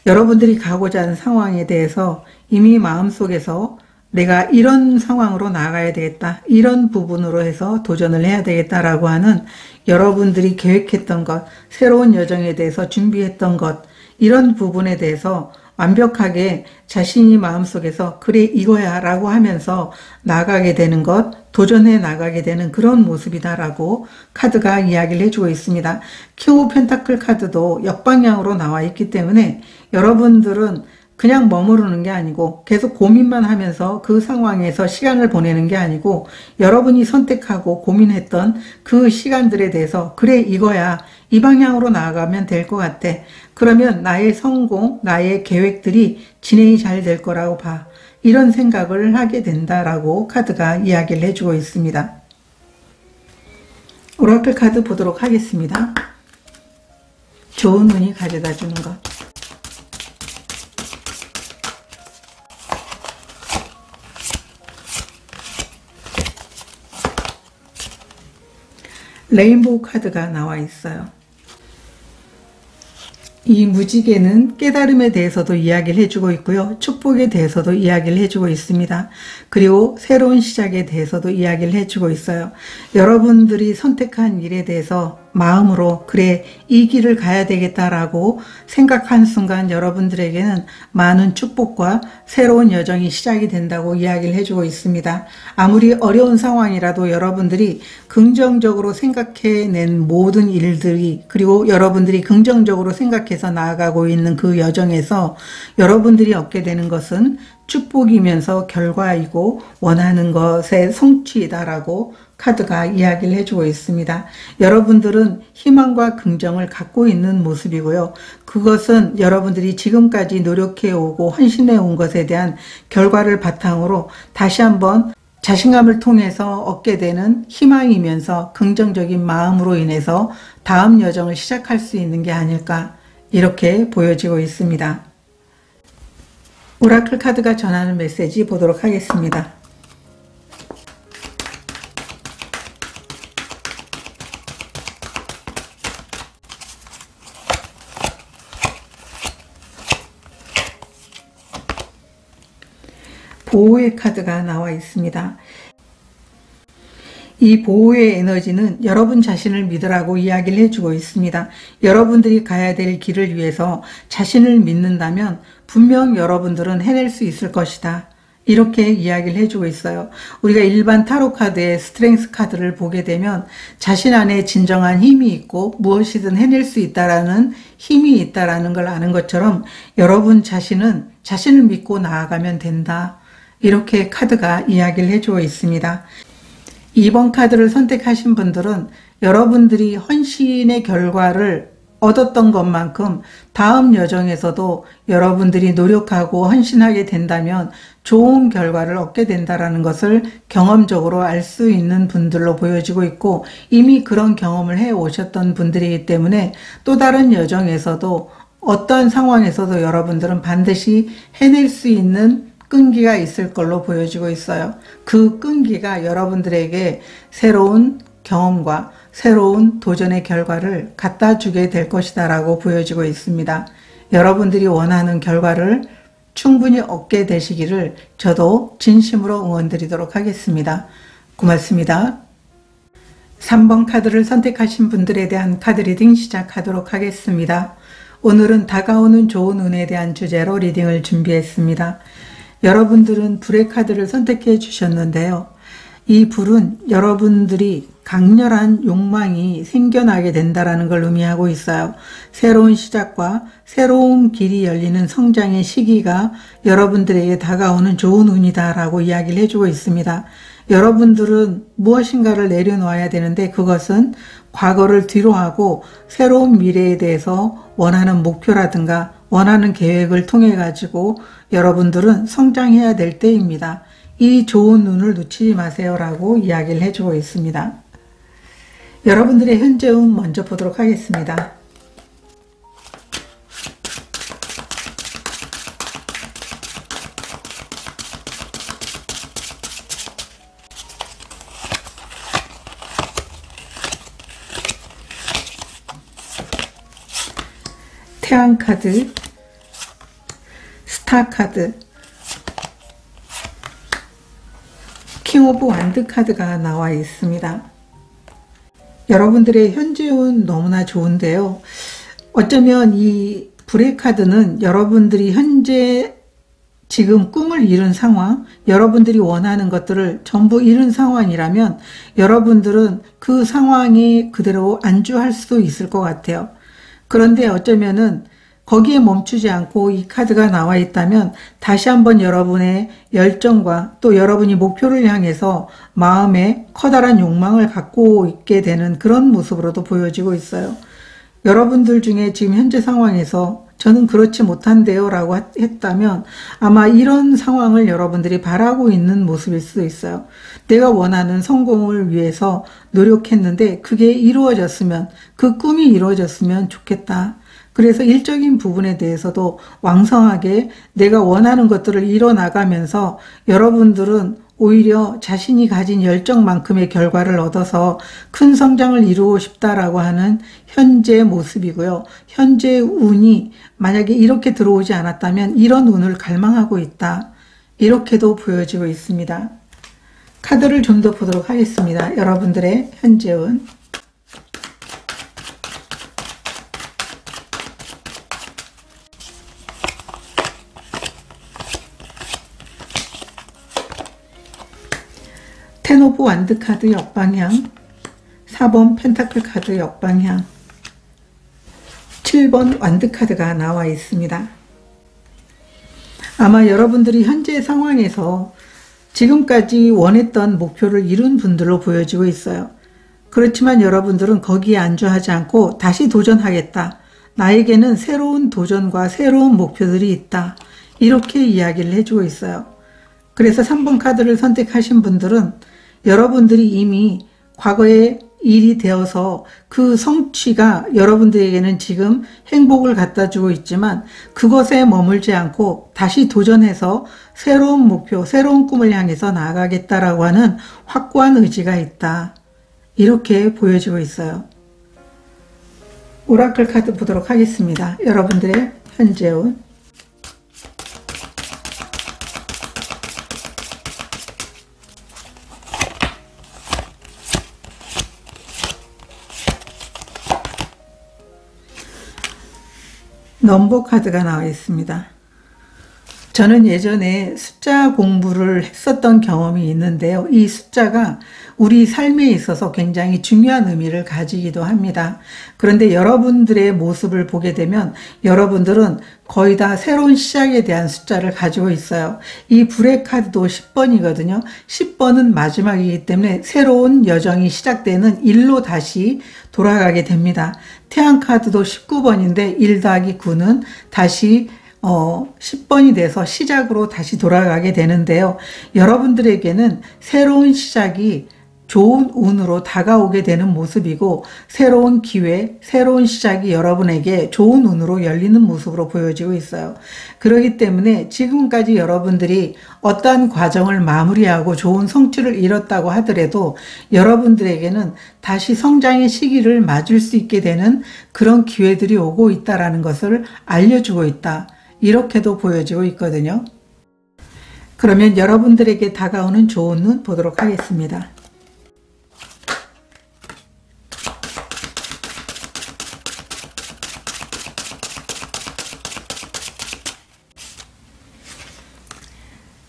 여러분들이 가고자 하는 상황에 대해서 이미 마음속에서 내가 이런 상황으로 나가야 되겠다, 이런 부분으로 해서 도전을 해야 되겠다라고 하는 여러분들이 계획했던 것, 새로운 여정에 대해서 준비했던 것, 이런 부분에 대해서 완벽하게 자신이 마음속에서 그래 이거야 라고 하면서 나가게 되는 것, 도전해 나가게 되는 그런 모습이다라고 카드가 이야기를 해주고 있습니다. 킹 오브 펜타클 카드도 역방향으로 나와 있기 때문에 여러분들은 그냥 머무르는 게 아니고 계속 고민만 하면서 그 상황에서 시간을 보내는 게 아니고 여러분이 선택하고 고민했던 그 시간들에 대해서 그래 이거야 이 방향으로 나아가면 될 것 같아. 그러면 나의 성공, 나의 계획들이 진행이 잘 될 거라고 봐. 이런 생각을 하게 된다라고 카드가 이야기를 해주고 있습니다. 오라클 카드 보도록 하겠습니다. 좋은 운이 가져다 주는 것. 레인보우 카드가 나와 있어요. 이 무지개는 깨달음에 대해서도 이야기를 해주고 있고요. 축복에 대해서도 이야기를 해주고 있습니다. 그리고 새로운 시작에 대해서도 이야기를 해주고 있어요. 여러분들이 선택한 일에 대해서 마음으로 그래 이 길을 가야 되겠다라고 생각한 순간 여러분들에게는 많은 축복과 새로운 여정이 시작이 된다고 이야기를 해주고 있습니다. 아무리 어려운 상황이라도 여러분들이 긍정적으로 생각해낸 모든 일들이 그리고 여러분들이 긍정적으로 생각해서 나아가고 있는 그 여정에서 여러분들이 얻게 되는 것은 축복이면서 결과이고 원하는 것의 성취이다라고 카드가 이야기를 해주고 있습니다. 여러분들은 희망과 긍정을 갖고 있는 모습이고요. 그것은 여러분들이 지금까지 노력해오고 헌신해온 것에 대한 결과를 바탕으로 다시 한번 자신감을 통해서 얻게 되는 희망이면서 긍정적인 마음으로 인해서 다음 여정을 시작할 수 있는 게 아닐까 이렇게 보여지고 있습니다. 오라클 카드가 전하는 메시지 보도록 하겠습니다. 보호의 카드가 나와 있습니다. 이 보호의 에너지는 여러분 자신을 믿으라고 이야기를 해주고 있습니다. 여러분들이 가야 될 길을 위해서 자신을 믿는다면 분명 여러분들은 해낼 수 있을 것이다. 이렇게 이야기를 해주고 있어요. 우리가 일반 타로 카드의 스트렝스 카드를 보게 되면 자신 안에 진정한 힘이 있고 무엇이든 해낼 수 있다라는 힘이 있다라는 걸 아는 것처럼 여러분 자신은 자신을 믿고 나아가면 된다. 이렇게 카드가 이야기를 해주고 있습니다. 2번 카드를 선택하신 분들은 여러분들이 헌신의 결과를 얻었던 것만큼 다음 여정에서도 여러분들이 노력하고 헌신하게 된다면 좋은 결과를 얻게 된다는 것을 경험적으로 알 수 있는 분들로 보여지고 있고 이미 그런 경험을 해 오셨던 분들이기 때문에 또 다른 여정에서도 어떤 상황에서도 여러분들은 반드시 해낼 수 있는 끈기가 있을 걸로 보여지고 있어요. 그 끈기가 여러분들에게 새로운 경험과 새로운 도전의 결과를 갖다 주게 될 것이다 라고 보여지고 있습니다. 여러분들이 원하는 결과를 충분히 얻게 되시기를 저도 진심으로 응원드리도록 하겠습니다. 고맙습니다. 3번 카드를 선택하신 분들에 대한 카드 리딩 시작하도록 하겠습니다. 오늘은 다가오는 좋은 운에 대한 주제로 리딩을 준비했습니다. 여러분들은 불의 카드를 선택해 주셨는데요. 이 불은 여러분들이 강렬한 욕망이 생겨나게 된다는 걸 의미하고 있어요. 새로운 시작과 새로운 길이 열리는 성장의 시기가 여러분들에게 다가오는 좋은 운이다 라고 이야기를 해주고 있습니다. 여러분들은 무엇인가를 내려놓아야 되는데 그것은 과거를 뒤로하고 새로운 미래에 대해서 원하는 목표라든가 원하는 계획을 통해 가지고 여러분들은 성장해야 될 때입니다. 이 좋은 눈을 놓치지 마세요 라고 이야기를 해주고 있습니다. 여러분들의 현재 운 먼저 보도록 하겠습니다. 태양 카드, 스타 카드, 킹 오브 완드 카드가 나와 있습니다. 여러분들의 현재 운 너무나 좋은데요. 어쩌면 이 불의 카드는 여러분들이 현재 지금 꿈을 이룬 상황, 여러분들이 원하는 것들을 전부 이룬 상황이라면 여러분들은 그 상황에 그대로 안주할 수도 있을 것 같아요. 그런데 어쩌면은 거기에 멈추지 않고 이 카드가 나와 있다면 다시 한번 여러분의 열정과 또 여러분이 목표를 향해서 마음에 커다란 욕망을 갖고 있게 되는 그런 모습으로도 보여지고 있어요. 여러분들 중에 지금 현재 상황에서 저는 그렇지 못한데요 라고 했다면 아마 이런 상황을 여러분들이 바라고 있는 모습일 수도 있어요. 내가 원하는 성공을 위해서 노력했는데 그게 이루어졌으면, 그 꿈이 이루어졌으면 좋겠다. 그래서 일적인 부분에 대해서도 왕성하게 내가 원하는 것들을 이뤄나가면서 여러분들은 오히려 자신이 가진 열정만큼의 결과를 얻어서 큰 성장을 이루고 싶다라고 하는 현재의 모습이고요. 현재의 운이 만약에 이렇게 들어오지 않았다면 이런 운을 갈망하고 있다. 이렇게도 보여지고 있습니다. 카드를 좀 더 보도록 하겠습니다. 여러분들의 현재 운. 텐 오브 완드 카드 역방향, 4번 펜타클 카드 역방향, 7번 완드 카드가 나와 있습니다. 아마 여러분들이 현재 상황에서 지금까지 원했던 목표를 이룬 분들로 보여지고 있어요. 그렇지만 여러분들은 거기에 안주하지 않고 다시 도전하겠다. 나에게는 새로운 도전과 새로운 목표들이 있다. 이렇게 이야기를 해주고 있어요. 그래서 3번 카드를 선택하신 분들은 여러분들이 이미 과거에 일이 되어서 그 성취가 여러분들에게는 지금 행복을 갖다 주고 있지만 그것에 머물지 않고 다시 도전해서 새로운 목표, 새로운 꿈을 향해서 나아가겠다라고 하는 확고한 의지가 있다. 이렇게 보여지고 있어요. 오라클 카드 보도록 하겠습니다. 여러분들의 현재 운. 넘버 카드가 나와 있습니다. 저는 예전에 숫자 공부를 했었던 경험이 있는데요. 이 숫자가 우리 삶에 있어서 굉장히 중요한 의미를 가지기도 합니다. 그런데 여러분들의 모습을 보게 되면 여러분들은 거의 다 새로운 시작에 대한 숫자를 가지고 있어요. 이 불의 카드도 10번이거든요. 10번은 마지막이기 때문에 새로운 여정이 시작되는 1로 다시 돌아가게 됩니다. 태양 카드도 19번인데 1 더하기 9는 다시 10번이 돼서 시작으로 다시 돌아가게 되는데요. 여러분들에게는 새로운 시작이 좋은 운으로 다가오게 되는 모습이고 새로운 기회, 새로운 시작이 여러분에게 좋은 운으로 열리는 모습으로 보여지고 있어요. 그렇기 때문에 지금까지 여러분들이 어떠한 과정을 마무리하고 좋은 성취를 이뤘다고 하더라도 여러분들에게는 다시 성장의 시기를 맞을 수 있게 되는 그런 기회들이 오고 있다는 것을 알려주고 있다. 이렇게도 보여지고 있거든요. 그러면 여러분들에게 다가오는 좋은 눈 보도록 하겠습니다.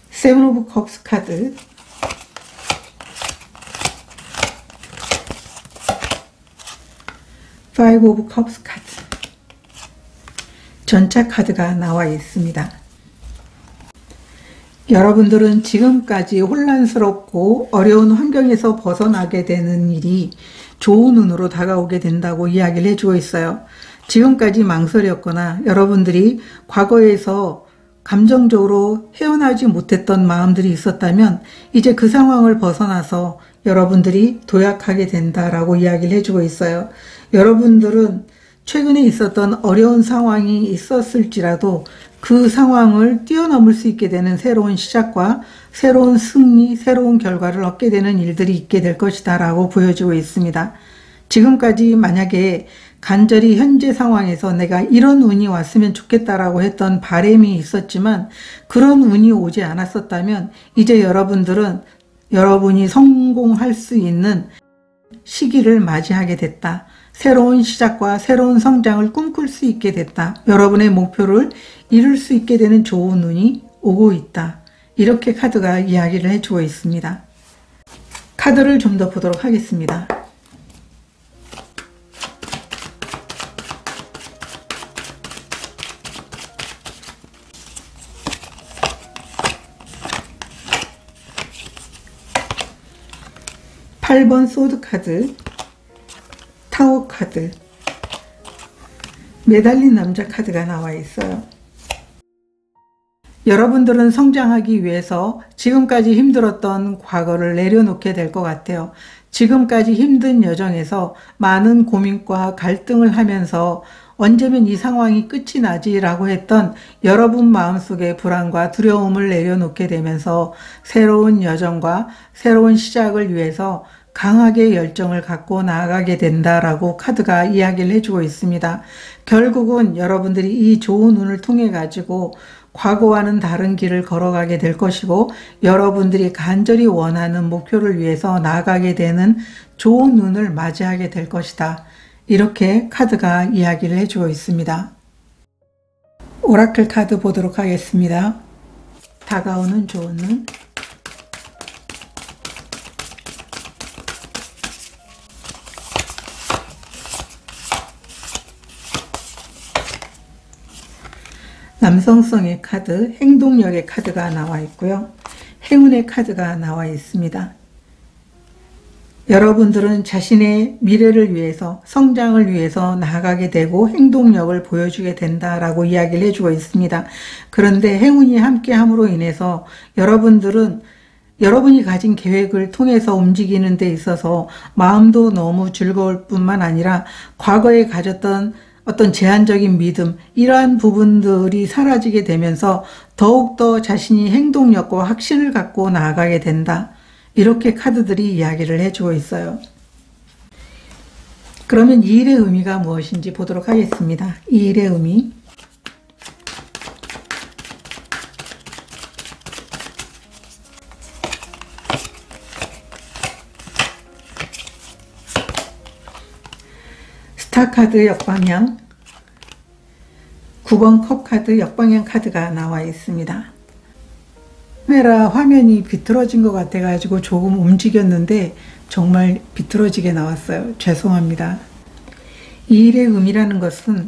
세븐 오브 컵스 카드, 파이브 오브 컵스 카드, 전차 카드가 나와 있습니다. 여러분들은 지금까지 혼란스럽고 어려운 환경에서 벗어나게 되는 일이 좋은 운으로 다가오게 된다고 이야기를 해주고 있어요. 지금까지 망설였거나 여러분들이 과거에서 감정적으로 헤어나지 못했던 마음들이 있었다면 이제 그 상황을 벗어나서 여러분들이 도약하게 된다라고 이야기를 해주고 있어요. 여러분들은 최근에 있었던 어려운 상황이 있었을지라도 그 상황을 뛰어넘을 수 있게 되는 새로운 시작과 새로운 승리, 새로운 결과를 얻게 되는 일들이 있게 될 것이다 라고 보여지고 있습니다. 지금까지 만약에 간절히 현재 상황에서 내가 이런 운이 왔으면 좋겠다라고 했던 바람이 있었지만 그런 운이 오지 않았었다면 이제 여러분들은 여러분이 성공할 수 있는 시기를 맞이하게 됐다. 새로운 시작과 새로운 성장을 꿈꿀 수 있게 됐다. 여러분의 목표를 이룰 수 있게 되는 좋은 운이 오고 있다. 이렇게 카드가 이야기를 해주고 있습니다. 카드를 좀 더 보도록 하겠습니다. 팔 번 소드 카드, 타워 카드, 매달린 남자 카드가 나와 있어요. 여러분들은 성장하기 위해서 지금까지 힘들었던 과거를 내려놓게 될 것 같아요. 지금까지 힘든 여정에서 많은 고민과 갈등을 하면서 언제면 이 상황이 끝이 나지 라고 했던 여러분 마음속의 불안과 두려움을 내려놓게 되면서 새로운 여정과 새로운 시작을 위해서 강하게 열정을 갖고 나아가게 된다라고 카드가 이야기를 해주고 있습니다. 결국은 여러분들이 이 좋은 운을 통해 가지고 과거와는 다른 길을 걸어가게 될 것이고 여러분들이 간절히 원하는 목표를 위해서 나아가게 되는 좋은 운을 맞이하게 될 것이다. 이렇게 카드가 이야기를 해주고 있습니다. 오라클 카드 보도록 하겠습니다. 다가오는 좋은 운, 남성성의 카드, 행동력의 카드가 나와 있고요. 행운의 카드가 나와 있습니다. 여러분들은 자신의 미래를 위해서, 성장을 위해서 나아가게 되고 행동력을 보여주게 된다라고 이야기를 해주고 있습니다. 그런데 행운이 함께함으로 인해서 여러분들은 여러분이 가진 계획을 통해서 움직이는 데 있어서 마음도 너무 즐거울 뿐만 아니라 과거에 가졌던 어떤 제한적인 믿음, 이러한 부분들이 사라지게 되면서 더욱더 자신이 행동력과 확신을 갖고 나아가게 된다. 이렇게 카드들이 이야기를 해주고 있어요. 그러면 이 일의 의미가 무엇인지 보도록 하겠습니다. 이 일의 의미. 스타 카드 역방향, 9번 컵 카드 역방향 카드가 나와 있습니다. 카메라 화면이 비틀어진 것 같아 가지고 조금 움직였는데 정말 비틀어지게 나왔어요. 죄송합니다. 이 일의 의미라는 것은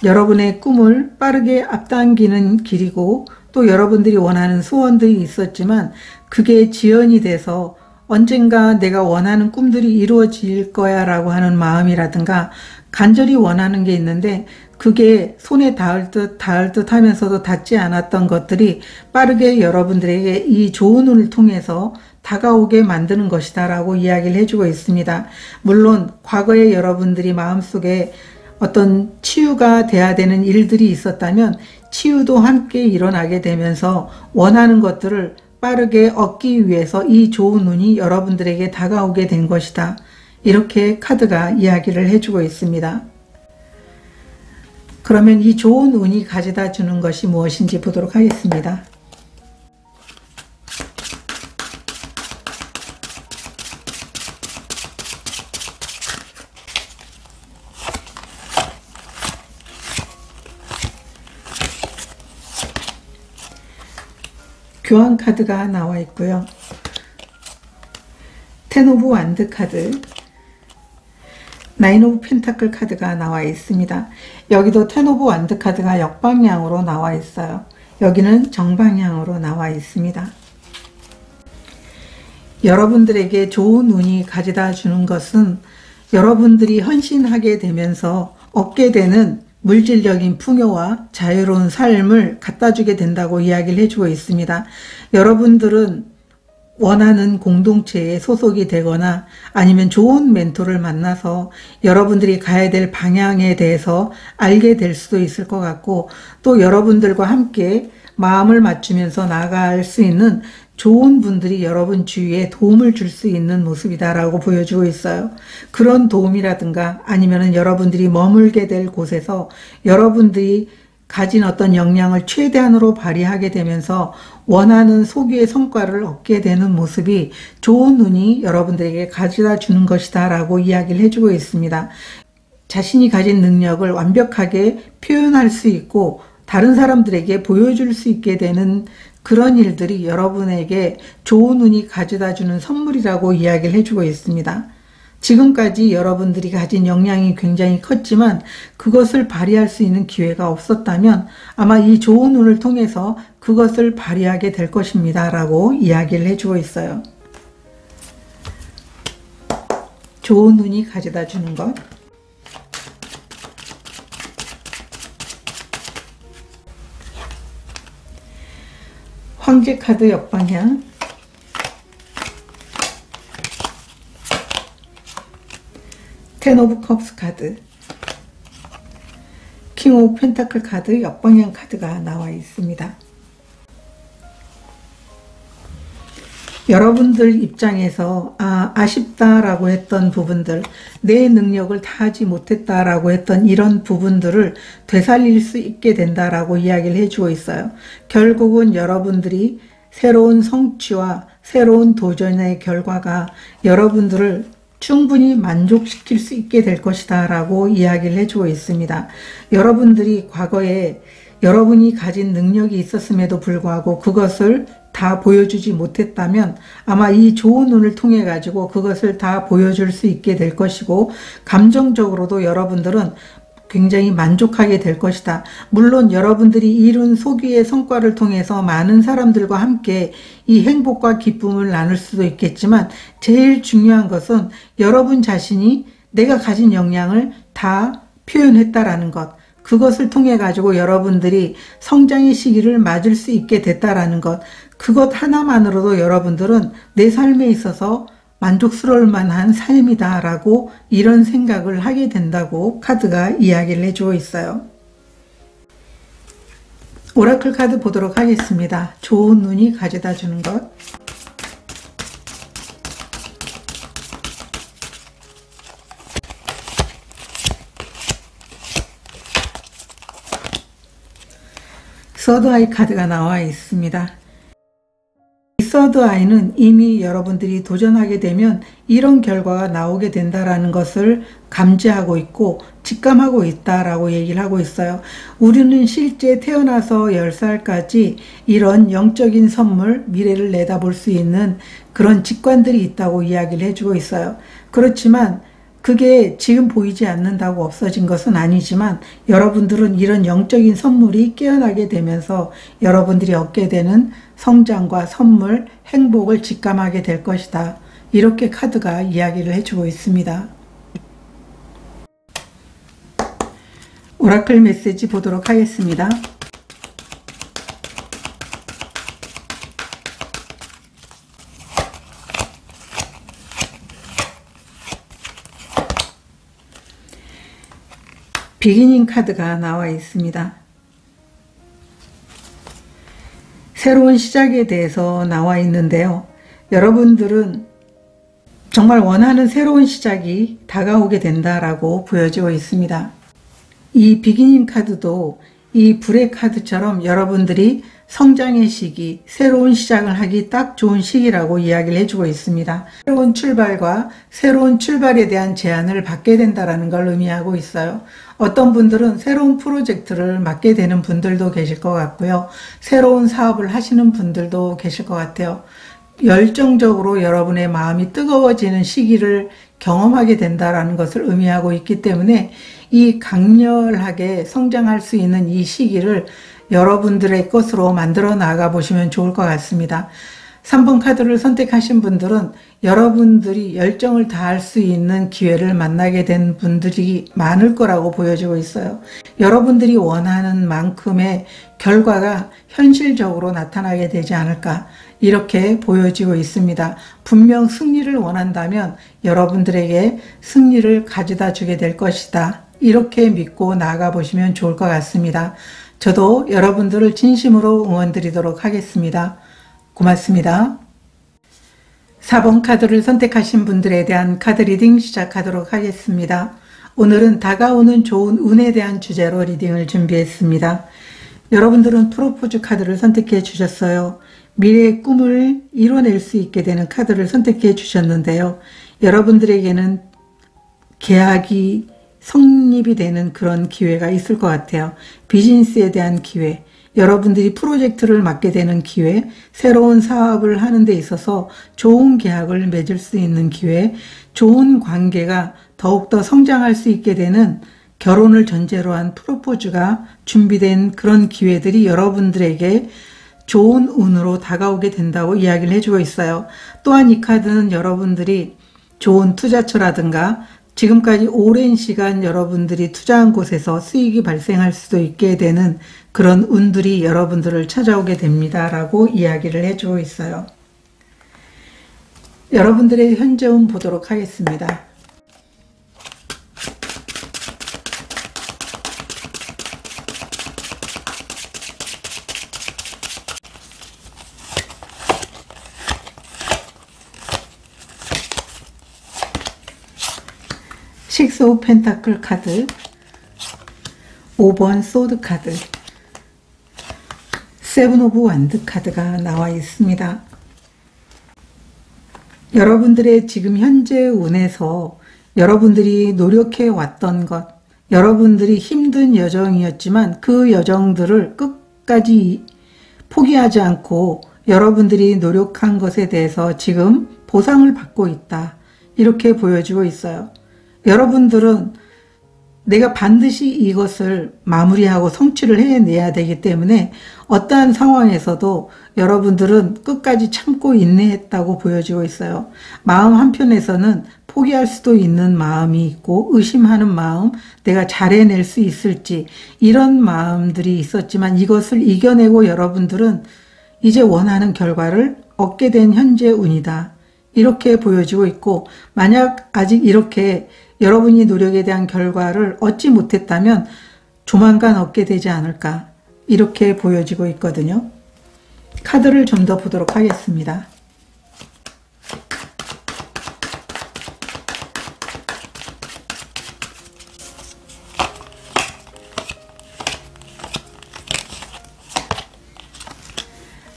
여러분의 꿈을 빠르게 앞당기는 길이고 또 여러분들이 원하는 소원들이 있었지만 그게 지연이 돼서 언젠가 내가 원하는 꿈들이 이루어질 거야 라고 하는 마음이라든가 간절히 원하는 게 있는데 그게 손에 닿을 듯 하면서도 닿지 않았던 것들이 빠르게 여러분들에게 이 좋은 운을 통해서 다가오게 만드는 것이다 라고 이야기를 해주고 있습니다. 물론 과거에 여러분들이 마음속에 어떤 치유가 돼야 되는 일들이 있었다면 치유도 함께 일어나게 되면서 원하는 것들을 빠르게 얻기 위해서 이 좋은 운이 여러분들에게 다가오게 된 것이다. 이렇게 카드가 이야기를 해주고 있습니다. 그러면 이 좋은 운이 가져다 주는 것이 무엇인지 보도록 하겠습니다. 교환 카드가 나와 있고요. 텐 오브 완드 카드, 나인 오브 펜타클 카드가 나와 있습니다. 여기도 텐 오브 완드 카드가 역방향으로 나와 있어요. 여기는 정방향으로 나와 있습니다. 여러분들에게 좋은 운이 가져다 주는 것은 여러분들이 헌신하게 되면서 얻게 되는 물질적인 풍요와 자유로운 삶을 갖다 주게 된다고 이야기를 해주고 있습니다. 여러분들은 원하는 공동체에 소속이 되거나 아니면 좋은 멘토를 만나서 여러분들이 가야 될 방향에 대해서 알게 될 수도 있을 것 같고 또 여러분들과 함께 마음을 맞추면서 나아갈 수 있는 좋은 분들이 여러분 주위에 도움을 줄 수 있는 모습이다라고 보여주고 있어요. 그런 도움이라든가 아니면은 여러분들이 머물게 될 곳에서 여러분들이 가진 어떤 역량을 최대한으로 발휘하게 되면서 원하는 소기의 성과를 얻게 되는 모습이 좋은 운이 여러분들에게 가져다 주는 것이다 라고 이야기를 해주고 있습니다. 자신이 가진 능력을 완벽하게 표현할 수 있고 다른 사람들에게 보여줄 수 있게 되는 그런 일들이 여러분에게 좋은 운이 가져다 주는 선물이라고 이야기를 해주고 있습니다. 지금까지 여러분들이 가진 역량이 굉장히 컸지만 그것을 발휘할 수 있는 기회가 없었다면 아마 이 좋은 운을 통해서 그것을 발휘하게 될 것입니다 라고 이야기를 해주고 있어요. 좋은 운이 가져다 주는 것. 황제 카드 역방향, 텐 오브 컵스 카드, 킹 오브 펜타클 카드 역방향 카드가 나와 있습니다. 여러분들 입장에서 아쉽다라고 했던 부분들, 내 능력을 다하지 못했다라고 했던 이런 부분들을 되살릴 수 있게 된다라고 이야기를 해주고 있어요. 결국은 여러분들이 새로운 성취와 새로운 도전의 결과가 여러분들을 충분히 만족시킬 수 있게 될 것이다 라고 이야기를 해주고 있습니다. 여러분들이 과거에 여러분이 가진 능력이 있었음에도 불구하고 그것을 다 보여주지 못했다면 아마 이 좋은 운을 통해 가지고 그것을 다 보여줄 수 있게 될 것이고, 감정적으로도 여러분들은 굉장히 만족하게 될 것이다. 물론 여러분들이 이룬 소기의 성과를 통해서 많은 사람들과 함께 이 행복과 기쁨을 나눌 수도 있겠지만 제일 중요한 것은 여러분 자신이 내가 가진 역량을 다 표현했다라는 것, 그것을 통해 가지고 여러분들이 성장의 시기를 맞을 수 있게 됐다라는 것, 그것 하나만으로도 여러분들은 내 삶에 있어서 만족스러울 만한 삶이다 라고 이런 생각을 하게 된다고 카드가 이야기를 해주고 있어요. 오라클 카드 보도록 하겠습니다. 좋은 운이 가져다 주는 것. 서드 아이 카드가 나와 있습니다. 서드 아이는 이미 여러분들이 도전하게 되면 이런 결과가 나오게 된다라는 것을 감지하고 있고 직감하고 있다라고 얘기를 하고 있어요. 우리는 실제 태어나서 10살까지 이런 영적인 선물, 미래를 내다볼 수 있는 그런 직관들이 있다고 이야기를 해주고 있어요. 그렇지만 그게 지금 보이지 않는다고 없어진 것은 아니지만 여러분들은 이런 영적인 선물이 깨어나게 되면서 여러분들이 얻게 되는 성장과 선물, 행복을 직감하게 될 것이다. 이렇게 카드가 이야기를 해주고 있습니다. 오라클 메시지 보도록 하겠습니다. 비기닝 카드가 나와 있습니다. 새로운 시작에 대해서 나와 있는데요. 여러분들은 정말 원하는 새로운 시작이 다가오게 된다라고 보여지고 있습니다. 이 비기닝 카드도 이 불의 카드처럼 여러분들이 성장의 시기, 새로운 시작을 하기 딱 좋은 시기라고 이야기를 해주고 있습니다. 새로운 출발과 새로운 출발에 대한 제안을 받게 된다는 걸 의미하고 있어요. 어떤 분들은 새로운 프로젝트를 맡게 되는 분들도 계실 것 같고요. 새로운 사업을 하시는 분들도 계실 것 같아요. 열정적으로 여러분의 마음이 뜨거워지는 시기를 경험하게 된다는 것을 의미하고 있기 때문에 이 강렬하게 성장할 수 있는 이 시기를 여러분들의 것으로 만들어 나가 보시면 좋을 것 같습니다. 3번 카드를 선택하신 분들은 여러분들이 열정을 다할 수 있는 기회를 만나게 된 분들이 많을 거라고 보여지고 있어요. 여러분들이 원하는 만큼의 결과가 현실적으로 나타나게 되지 않을까, 이렇게 보여지고 있습니다. 분명 승리를 원한다면 여러분들에게 승리를 가져다 주게 될 것이다. 이렇게 믿고 나아가 보시면 좋을 것 같습니다. 저도 여러분들을 진심으로 응원드리도록 하겠습니다. 고맙습니다. 4번 카드를 선택하신 분들에 대한 카드 리딩 시작하도록 하겠습니다. 오늘은 다가오는 좋은 운에 대한 주제로 리딩을 준비했습니다. 여러분들은 프로포즈 카드를 선택해 주셨어요. 미래의 꿈을 이뤄낼 수 있게 되는 카드를 선택해 주셨는데요. 여러분들에게는 계약이 성립이 되는 그런 기회가 있을 것 같아요. 비즈니스에 대한 기회, 여러분들이 프로젝트를 맡게 되는 기회, 새로운 사업을 하는 데 있어서 좋은 계약을 맺을 수 있는 기회, 좋은 관계가 더욱더 성장할 수 있게 되는 결혼을 전제로 한 프로포즈가 준비된 그런 기회들이 여러분들에게 좋은 운으로 다가오게 된다고 이야기를 해주고 있어요. 또한 이 카드는 여러분들이 좋은 투자처라든가 지금까지 오랜 시간 여러분들이 투자한 곳에서 수익이 발생할 수도 있게 되는 그런 운들이 여러분들을 찾아오게 됩니다. 라고 이야기를 해주고 있어요. 여러분들의 현재 운 보도록 하겠습니다. 식스 오브 펜타클 카드, 5번 소드 카드, 세븐 오브 완드 카드가 나와 있습니다. 여러분들의 지금 현재 운에서 여러분들이 노력해 왔던 것, 여러분들이 힘든 여정이었지만 그 여정들을 끝까지 포기하지 않고 여러분들이 노력한 것에 대해서 지금 보상을 받고 있다. 이렇게 보여주고 있어요. 여러분들은 내가 반드시 이것을 마무리하고 성취를 해내야 되기 때문에 어떠한 상황에서도 여러분들은 끝까지 참고 인내했다고 보여지고 있어요. 마음 한편에서는 포기할 수도 있는 마음이 있고 의심하는 마음, 내가 잘 해낼 수 있을지 이런 마음들이 있었지만 이것을 이겨내고 여러분들은 이제 원하는 결과를 얻게 된 현재 운이다. 이렇게 보여지고 있고 만약 아직 이렇게 여러분이 노력에 대한 결과를 얻지 못했다면 조만간 얻게 되지 않을까 이렇게 보여지고 있거든요. 카드를 좀 더 보도록 하겠습니다.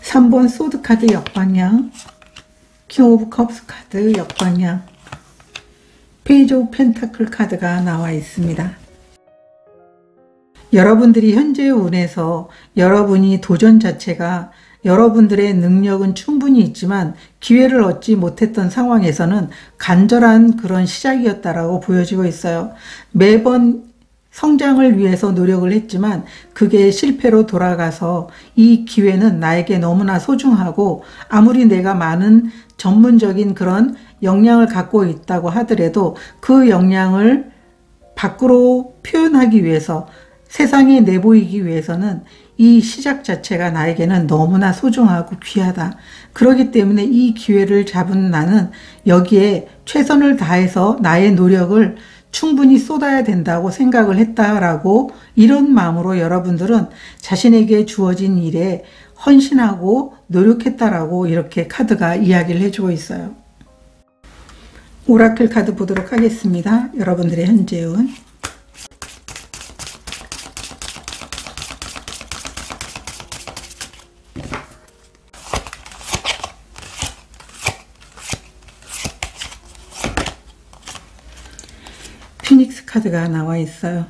(3번) 소드 카드 역방향, 킹 오브 컵스 카드 역방향, 페이지 오브 펜타클 카드가 나와 있습니다. 여러분들이 현재의 운에서 여러분이 도전 자체가 여러분들의 능력은 충분히 있지만 기회를 얻지 못했던 상황에서는 간절한 그런 시작이었다라고 보여지고 있어요. 매번 성장을 위해서 노력을 했지만 그게 실패로 돌아가서 이 기회는 나에게 너무나 소중하고 아무리 내가 많은 전문적인 그런 역량을 갖고 있다고 하더라도 그 역량을 밖으로 표현하기 위해서 세상에 내보이기 위해서는 이 시작 자체가 나에게는 너무나 소중하고 귀하다. 그렇기 때문에 이 기회를 잡은 나는 여기에 최선을 다해서 나의 노력을 충분히 쏟아야 된다고 생각을 했다라고 이런 마음으로 여러분들은 자신에게 주어진 일에 헌신하고 노력했다라고 이렇게 카드가 이야기를 해주고 있어요. 오라클 카드 보도록 하겠습니다. 여러분들의 현재 운. 피닉스 카드가 나와 있어요.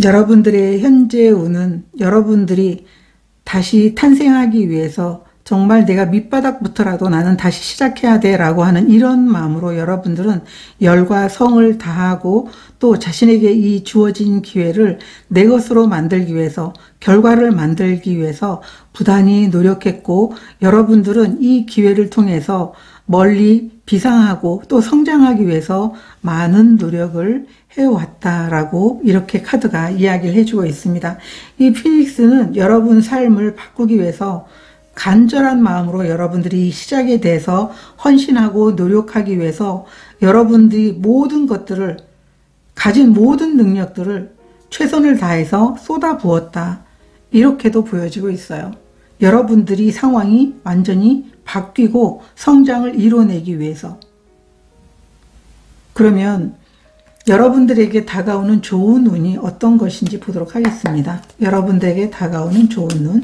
여러분들의 현재 운은 여러분들이 다시 탄생하기 위해서 정말 내가 밑바닥부터라도 나는 다시 시작해야 돼 라고 하는 이런 마음으로 여러분들은 열과 성을 다하고 또 자신에게 이 주어진 기회를 내 것으로 만들기 위해서 결과를 만들기 위해서 부단히 노력했고 여러분들은 이 기회를 통해서 멀리 비상하고 또 성장하기 위해서 많은 노력을 해왔다라고 이렇게 카드가 이야기를 해주고 있습니다. 이 피닉스는 여러분 삶을 바꾸기 위해서 간절한 마음으로 여러분들이 시작에 대해서 헌신하고 노력하기 위해서 여러분들이 모든 것들을 가진 모든 능력들을 최선을 다해서 쏟아부었다. 이렇게도 보여지고 있어요. 여러분들이 상황이 완전히 바뀌고 성장을 이뤄내기 위해서. 그러면 여러분들에게 다가오는 좋은 운이 어떤 것인지 보도록 하겠습니다. 여러분들에게 다가오는 좋은 운.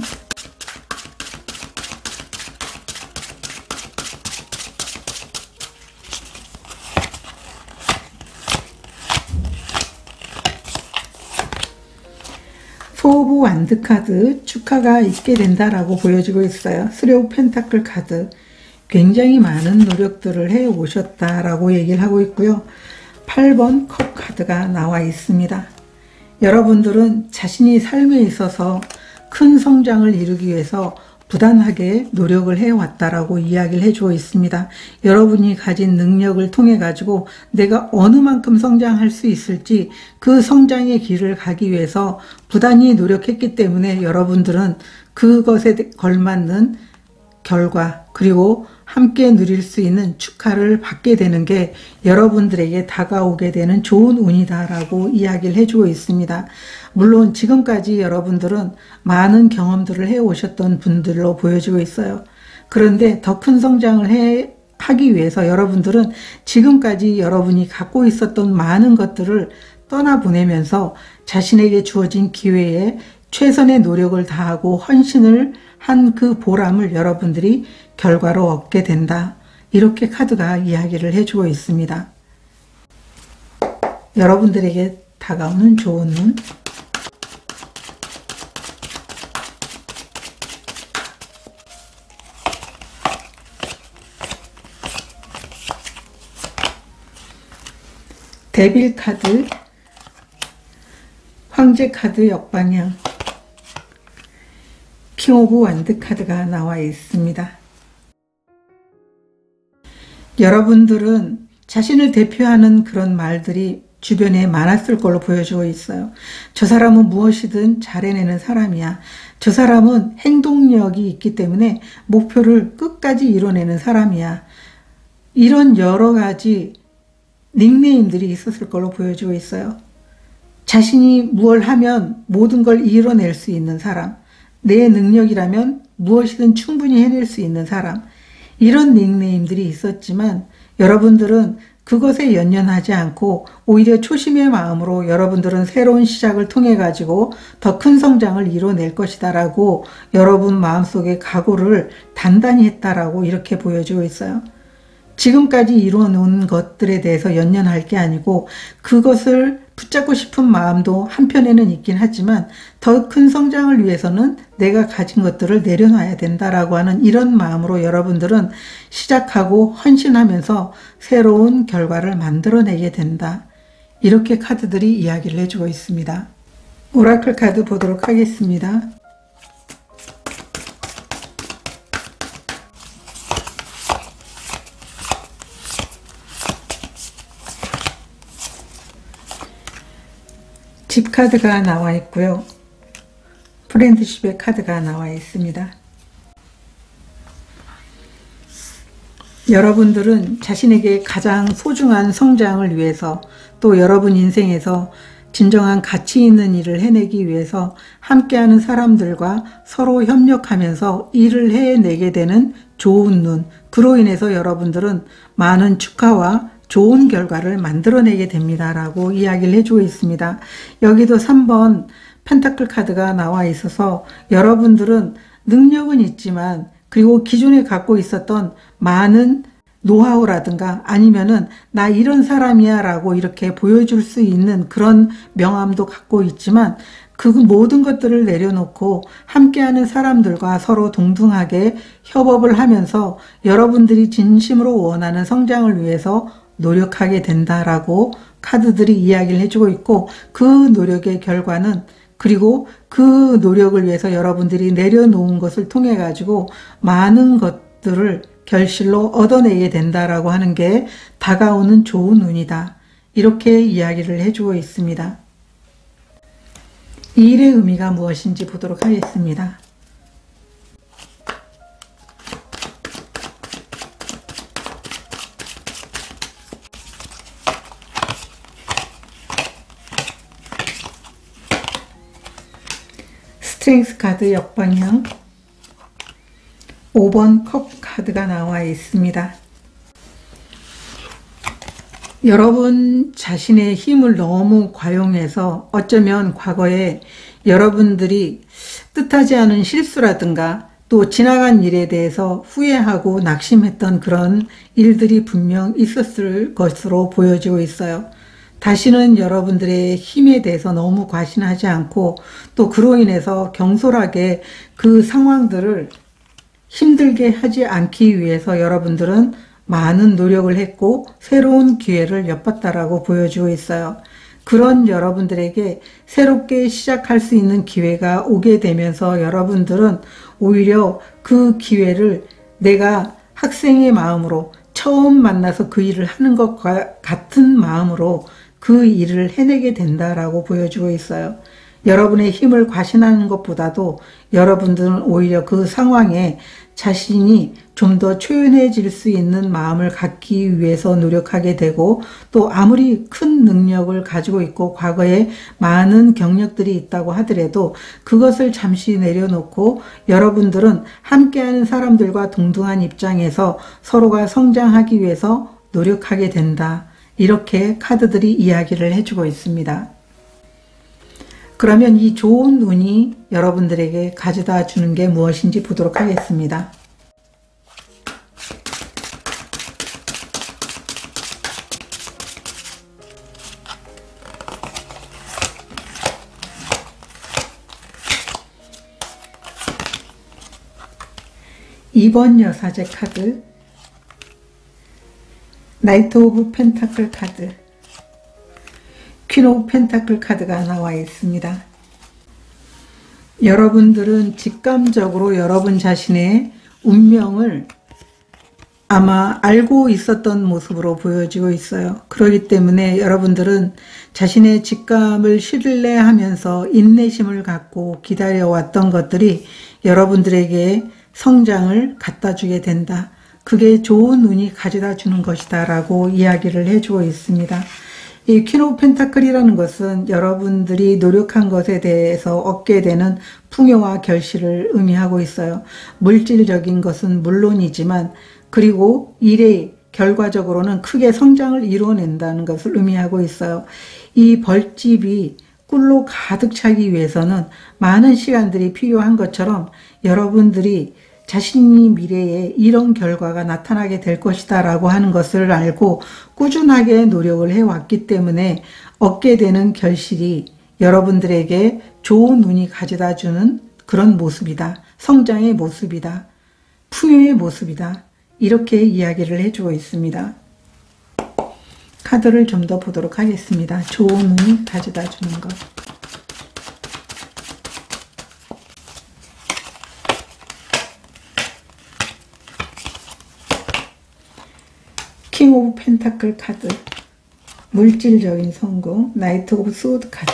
오브 완드 카드, 축하가 있게 된다라고 보여지고 있어요. 3 오브 펜타클 카드, 굉장히 많은 노력들을 해 오셨다라고 얘기를 하고 있고요. 8번 컵 카드가 나와 있습니다. 여러분들은 자신이 삶에 있어서 큰 성장을 이루기 위해서 부단하게 노력을 해왔다라고 이야기를 해주고 있습니다. 여러분이 가진 능력을 통해 가지고 내가 어느 만큼 성장할 수 있을지 그 성장의 길을 가기 위해서 부단히 노력했기 때문에 여러분들은 그것에 걸맞는 결과 그리고 함께 누릴 수 있는 축하를 받게 되는 게 여러분들에게 다가오게 되는 좋은 운이다라고 이야기를 해주고 있습니다. 물론 지금까지 여러분들은 많은 경험들을 해오셨던 분들로 보여지고 있어요. 그런데 더 큰 성장을 하기 위해서 여러분들은 지금까지 여러분이 갖고 있었던 많은 것들을 떠나보내면서 자신에게 주어진 기회에 최선의 노력을 다하고 헌신을 한 그 보람을 여러분들이 결과로 얻게 된다. 이렇게 카드가 이야기를 해주고 있습니다. 여러분들에게 다가오는 좋은 운. 데빌 카드, 황제 카드 역방향, 킹 오브 완드 카드가 나와 있습니다. 여러분들은 자신을 대표하는 그런 말들이 주변에 많았을 걸로 보여지고 있어요. 저 사람은 무엇이든 잘 해내는 사람이야. 저 사람은 행동력이 있기 때문에 목표를 끝까지 이뤄내는 사람이야. 이런 여러 가지 닉네임들이 있었을 걸로 보여지고 있어요. 자신이 무엇을 하면 모든 걸 이뤄낼 수 있는 사람, 내 능력이라면 무엇이든 충분히 해낼 수 있는 사람, 이런 닉네임들이 있었지만 여러분들은 그것에 연연하지 않고 오히려 초심의 마음으로 여러분들은 새로운 시작을 통해 가지고 더 큰 성장을 이뤄낼 것이다 라고 여러분 마음속에 각오를 단단히 했다라고 이렇게 보여지고 있어요. 지금까지 이루어놓은 것들에 대해서 연연할 게 아니고 그것을 붙잡고 싶은 마음도 한편에는 있긴 하지만 더 큰 성장을 위해서는 내가 가진 것들을 내려놔야 된다라고 하는 이런 마음으로 여러분들은 시작하고 헌신하면서 새로운 결과를 만들어내게 된다. 이렇게 카드들이 이야기를 해주고 있습니다. 오라클 카드 보도록 하겠습니다. 집 카드가 나와 있고요. 프렌드십의 카드가 나와 있습니다. 여러분들은 자신에게 가장 소중한 성장을 위해서 또 여러분 인생에서 진정한 가치 있는 일을 해내기 위해서 함께하는 사람들과 서로 협력하면서 일을 해내게 되는 좋은 눈, 그로 인해서 여러분들은 많은 축하와 좋은 결과를 만들어내게 됩니다 라고 이야기를 해주고 있습니다. 여기도 3번 펜타클 카드가 나와 있어서 여러분들은 능력은 있지만 그리고 기존에 갖고 있었던 많은 노하우라든가 아니면은 나 이런 사람이야 라고 이렇게 보여줄 수 있는 그런 명함도 갖고 있지만 그 모든 것들을 내려놓고 함께하는 사람들과 서로 동등하게 협업을 하면서 여러분들이 진심으로 원하는 성장을 위해서 노력하게 된다라고 카드들이 이야기를 해주고 있고 그 노력의 결과는 그리고 그 노력을 위해서 여러분들이 내려놓은 것을 통해 가지고 많은 것들을 결실로 얻어내게 된다라고 하는 게 다가오는 좋은 운이다. 이렇게 이야기를 해주고 있습니다. 이 일의 의미가 무엇인지 보도록 하겠습니다. 스트렝스 카드 역방향 5번 컵 카드가 나와 있습니다. 여러분 자신의 힘을 너무 과용해서 어쩌면 과거에 여러분들이 뜻하지 않은 실수라든가 또 지나간 일에 대해서 후회하고 낙심했던 그런 일들이 분명 있었을 것으로 보여지고 있어요. 다시는 여러분들의 힘에 대해서 너무 과신하지 않고 또 그로 인해서 경솔하게 그 상황들을 힘들게 하지 않기 위해서 여러분들은 많은 노력을 했고 새로운 기회를 엿봤다라고 보여주고 있어요. 그런 여러분들에게 새롭게 시작할 수 있는 기회가 오게 되면서 여러분들은 오히려 그 기회를 내가 학생의 마음으로 처음 만나서 그 일을 하는 것과 같은 마음으로 그 일을 해내게 된다라고 보여주고 있어요. 여러분의 힘을 과신하는 것보다도 여러분들은 오히려 그 상황에 자신이 좀 더 초연해질 수 있는 마음을 갖기 위해서 노력하게 되고 또 아무리 큰 능력을 가지고 있고 과거에 많은 경력들이 있다고 하더라도 그것을 잠시 내려놓고 여러분들은 함께하는 사람들과 동등한 입장에서 서로가 성장하기 위해서 노력하게 된다. 이렇게 카드들이 이야기를 해주고 있습니다. 그러면 이 좋은 운이 여러분들에게 가져다 주는 게 무엇인지 보도록 하겠습니다. 이번 여사제 카드, 나이트 오브 펜타클 카드, 퀸 오브 펜타클 카드가 나와 있습니다. 여러분들은 직감적으로 여러분 자신의 운명을 아마 알고 있었던 모습으로 보여지고 있어요. 그렇기 때문에 여러분들은 자신의 직감을 신뢰하면서 인내심을 갖고 기다려왔던 것들이 여러분들에게 성장을 갖다 주게 된다. 그게 좋은 운이 가져다 주는 것이다 라고 이야기를 해주고 있습니다. 이 퀸 오브 펜타클이라는 것은 여러분들이 노력한 것에 대해서 얻게 되는 풍요와 결실을 의미하고 있어요. 물질적인 것은 물론이지만 그리고 일의 결과적으로는 크게 성장을 이루어낸다는 것을 의미하고 있어요. 이 벌집이 꿀로 가득 차기 위해서는 많은 시간들이 필요한 것처럼 여러분들이 자신이 미래에 이런 결과가 나타나게 될 것이다 라고 하는 것을 알고 꾸준하게 노력을 해왔기 때문에 얻게 되는 결실이 여러분들에게 좋은 운이 가져다 주는 그런 모습이다. 성장의 모습이다. 풍요의 모습이다. 이렇게 이야기를 해주고 있습니다. 카드를 좀 더 보도록 하겠습니다. 좋은 운이 가져다 주는 것. 킹 오브 펜타클 카드, 물질적인 성공, 나이트 오브 소드 카드,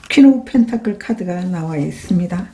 퀸 오브 펜타클 카드가 나와 있습니다.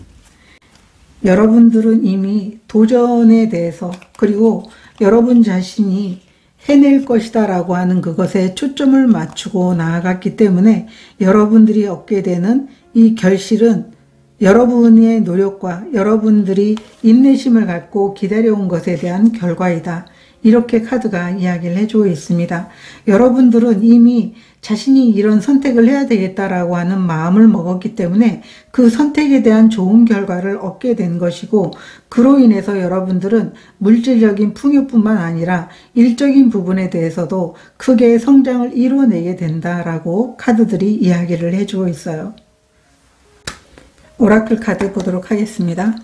여러분들은 이미 도전에 대해서 그리고 여러분 자신이 해낼 것이다 라고 하는 그것에 초점을 맞추고 나아갔기 때문에 여러분들이 얻게 되는 이 결실은 여러분의 노력과 여러분들이 인내심을 갖고 기다려온 것에 대한 결과이다. 이렇게 카드가 이야기를 해주고 있습니다. 여러분들은 이미 자신이 이런 선택을 해야 되겠다라고 하는 마음을 먹었기 때문에 그 선택에 대한 좋은 결과를 얻게 된 것이고 그로 인해서 여러분들은 물질적인 풍요뿐만 아니라 일적인 부분에 대해서도 크게 성장을 이루어내게 된다라고 카드들이 이야기를 해주고 있어요. 오라클 카드 보도록 하겠습니다.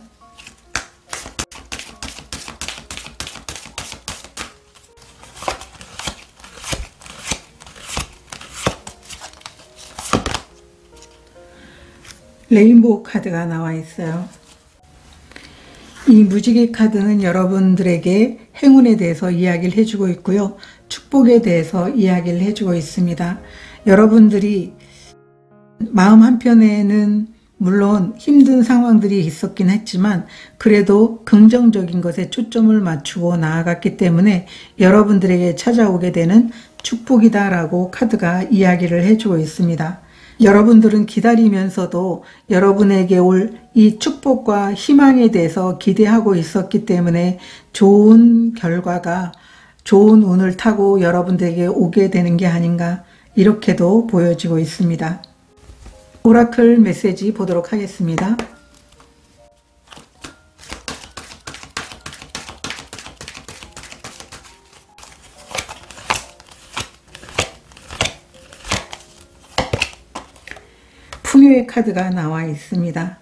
레인보우 카드가 나와 있어요. 이 무지개 카드는 여러분들에게 행운에 대해서 이야기를 해주고 있고요. 축복에 대해서 이야기를 해주고 있습니다. 여러분들이 마음 한편에는 물론 힘든 상황들이 있었긴 했지만 그래도 긍정적인 것에 초점을 맞추고 나아갔기 때문에 여러분들에게 찾아오게 되는 축복이다라고 카드가 이야기를 해주고 있습니다. 여러분들은 기다리면서도 여러분에게 올 이 축복과 희망에 대해서 기대하고 있었기 때문에 좋은 결과가 좋은 운을 타고 여러분들에게 오게 되는 게 아닌가 이렇게도 보여지고 있습니다. 오라클 메시지 보도록 하겠습니다. 카드가 나와 있습니다.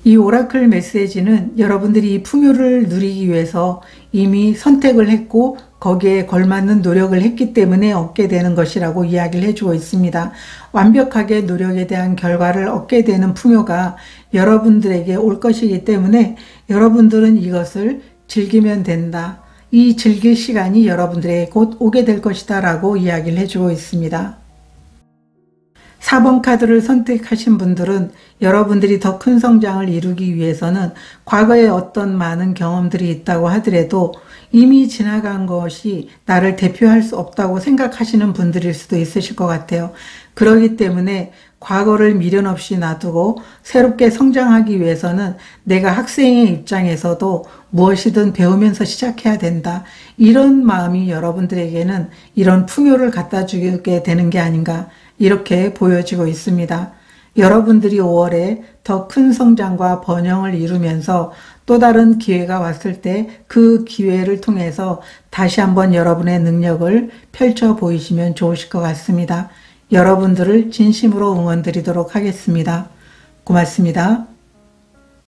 이 오라클 메시지는 여러분들이 이 풍요를 누리기 위해서 이미 선택을 했고 거기에 걸맞는 노력을 했기 때문에 얻게 되는 것이라고 이야기를 해주고 있습니다. 완벽하게 노력에 대한 결과를 얻게 되는 풍요가 여러분들에게 올 것이기 때문에 여러분들은 이것을 즐기면 된다. 이 즐길 시간이 여러분들에게 곧 오게 될 것이다 라고 이야기를 해주고 있습니다. 4번 카드를 선택하신 분들은 여러분들이 더 큰 성장을 이루기 위해서는 과거에 어떤 많은 경험들이 있다고 하더라도 이미 지나간 것이 나를 대표할 수 없다고 생각하시는 분들일 수도 있으실 것 같아요. 그렇기 때문에 과거를 미련 없이 놔두고 새롭게 성장하기 위해서는 내가 학생의 입장에서도 무엇이든 배우면서 시작해야 된다. 이런 마음이 여러분들에게는 이런 풍요를 갖다 주게 되는 게 아닌가 이렇게 보여지고 있습니다. 여러분들이 5월에 더 큰 성장과 번영을 이루면서 또 다른 기회가 왔을 때 그 기회를 통해서 다시 한번 여러분의 능력을 펼쳐 보이시면 좋으실 것 같습니다. 여러분들을 진심으로 응원드리도록 하겠습니다. 고맙습니다.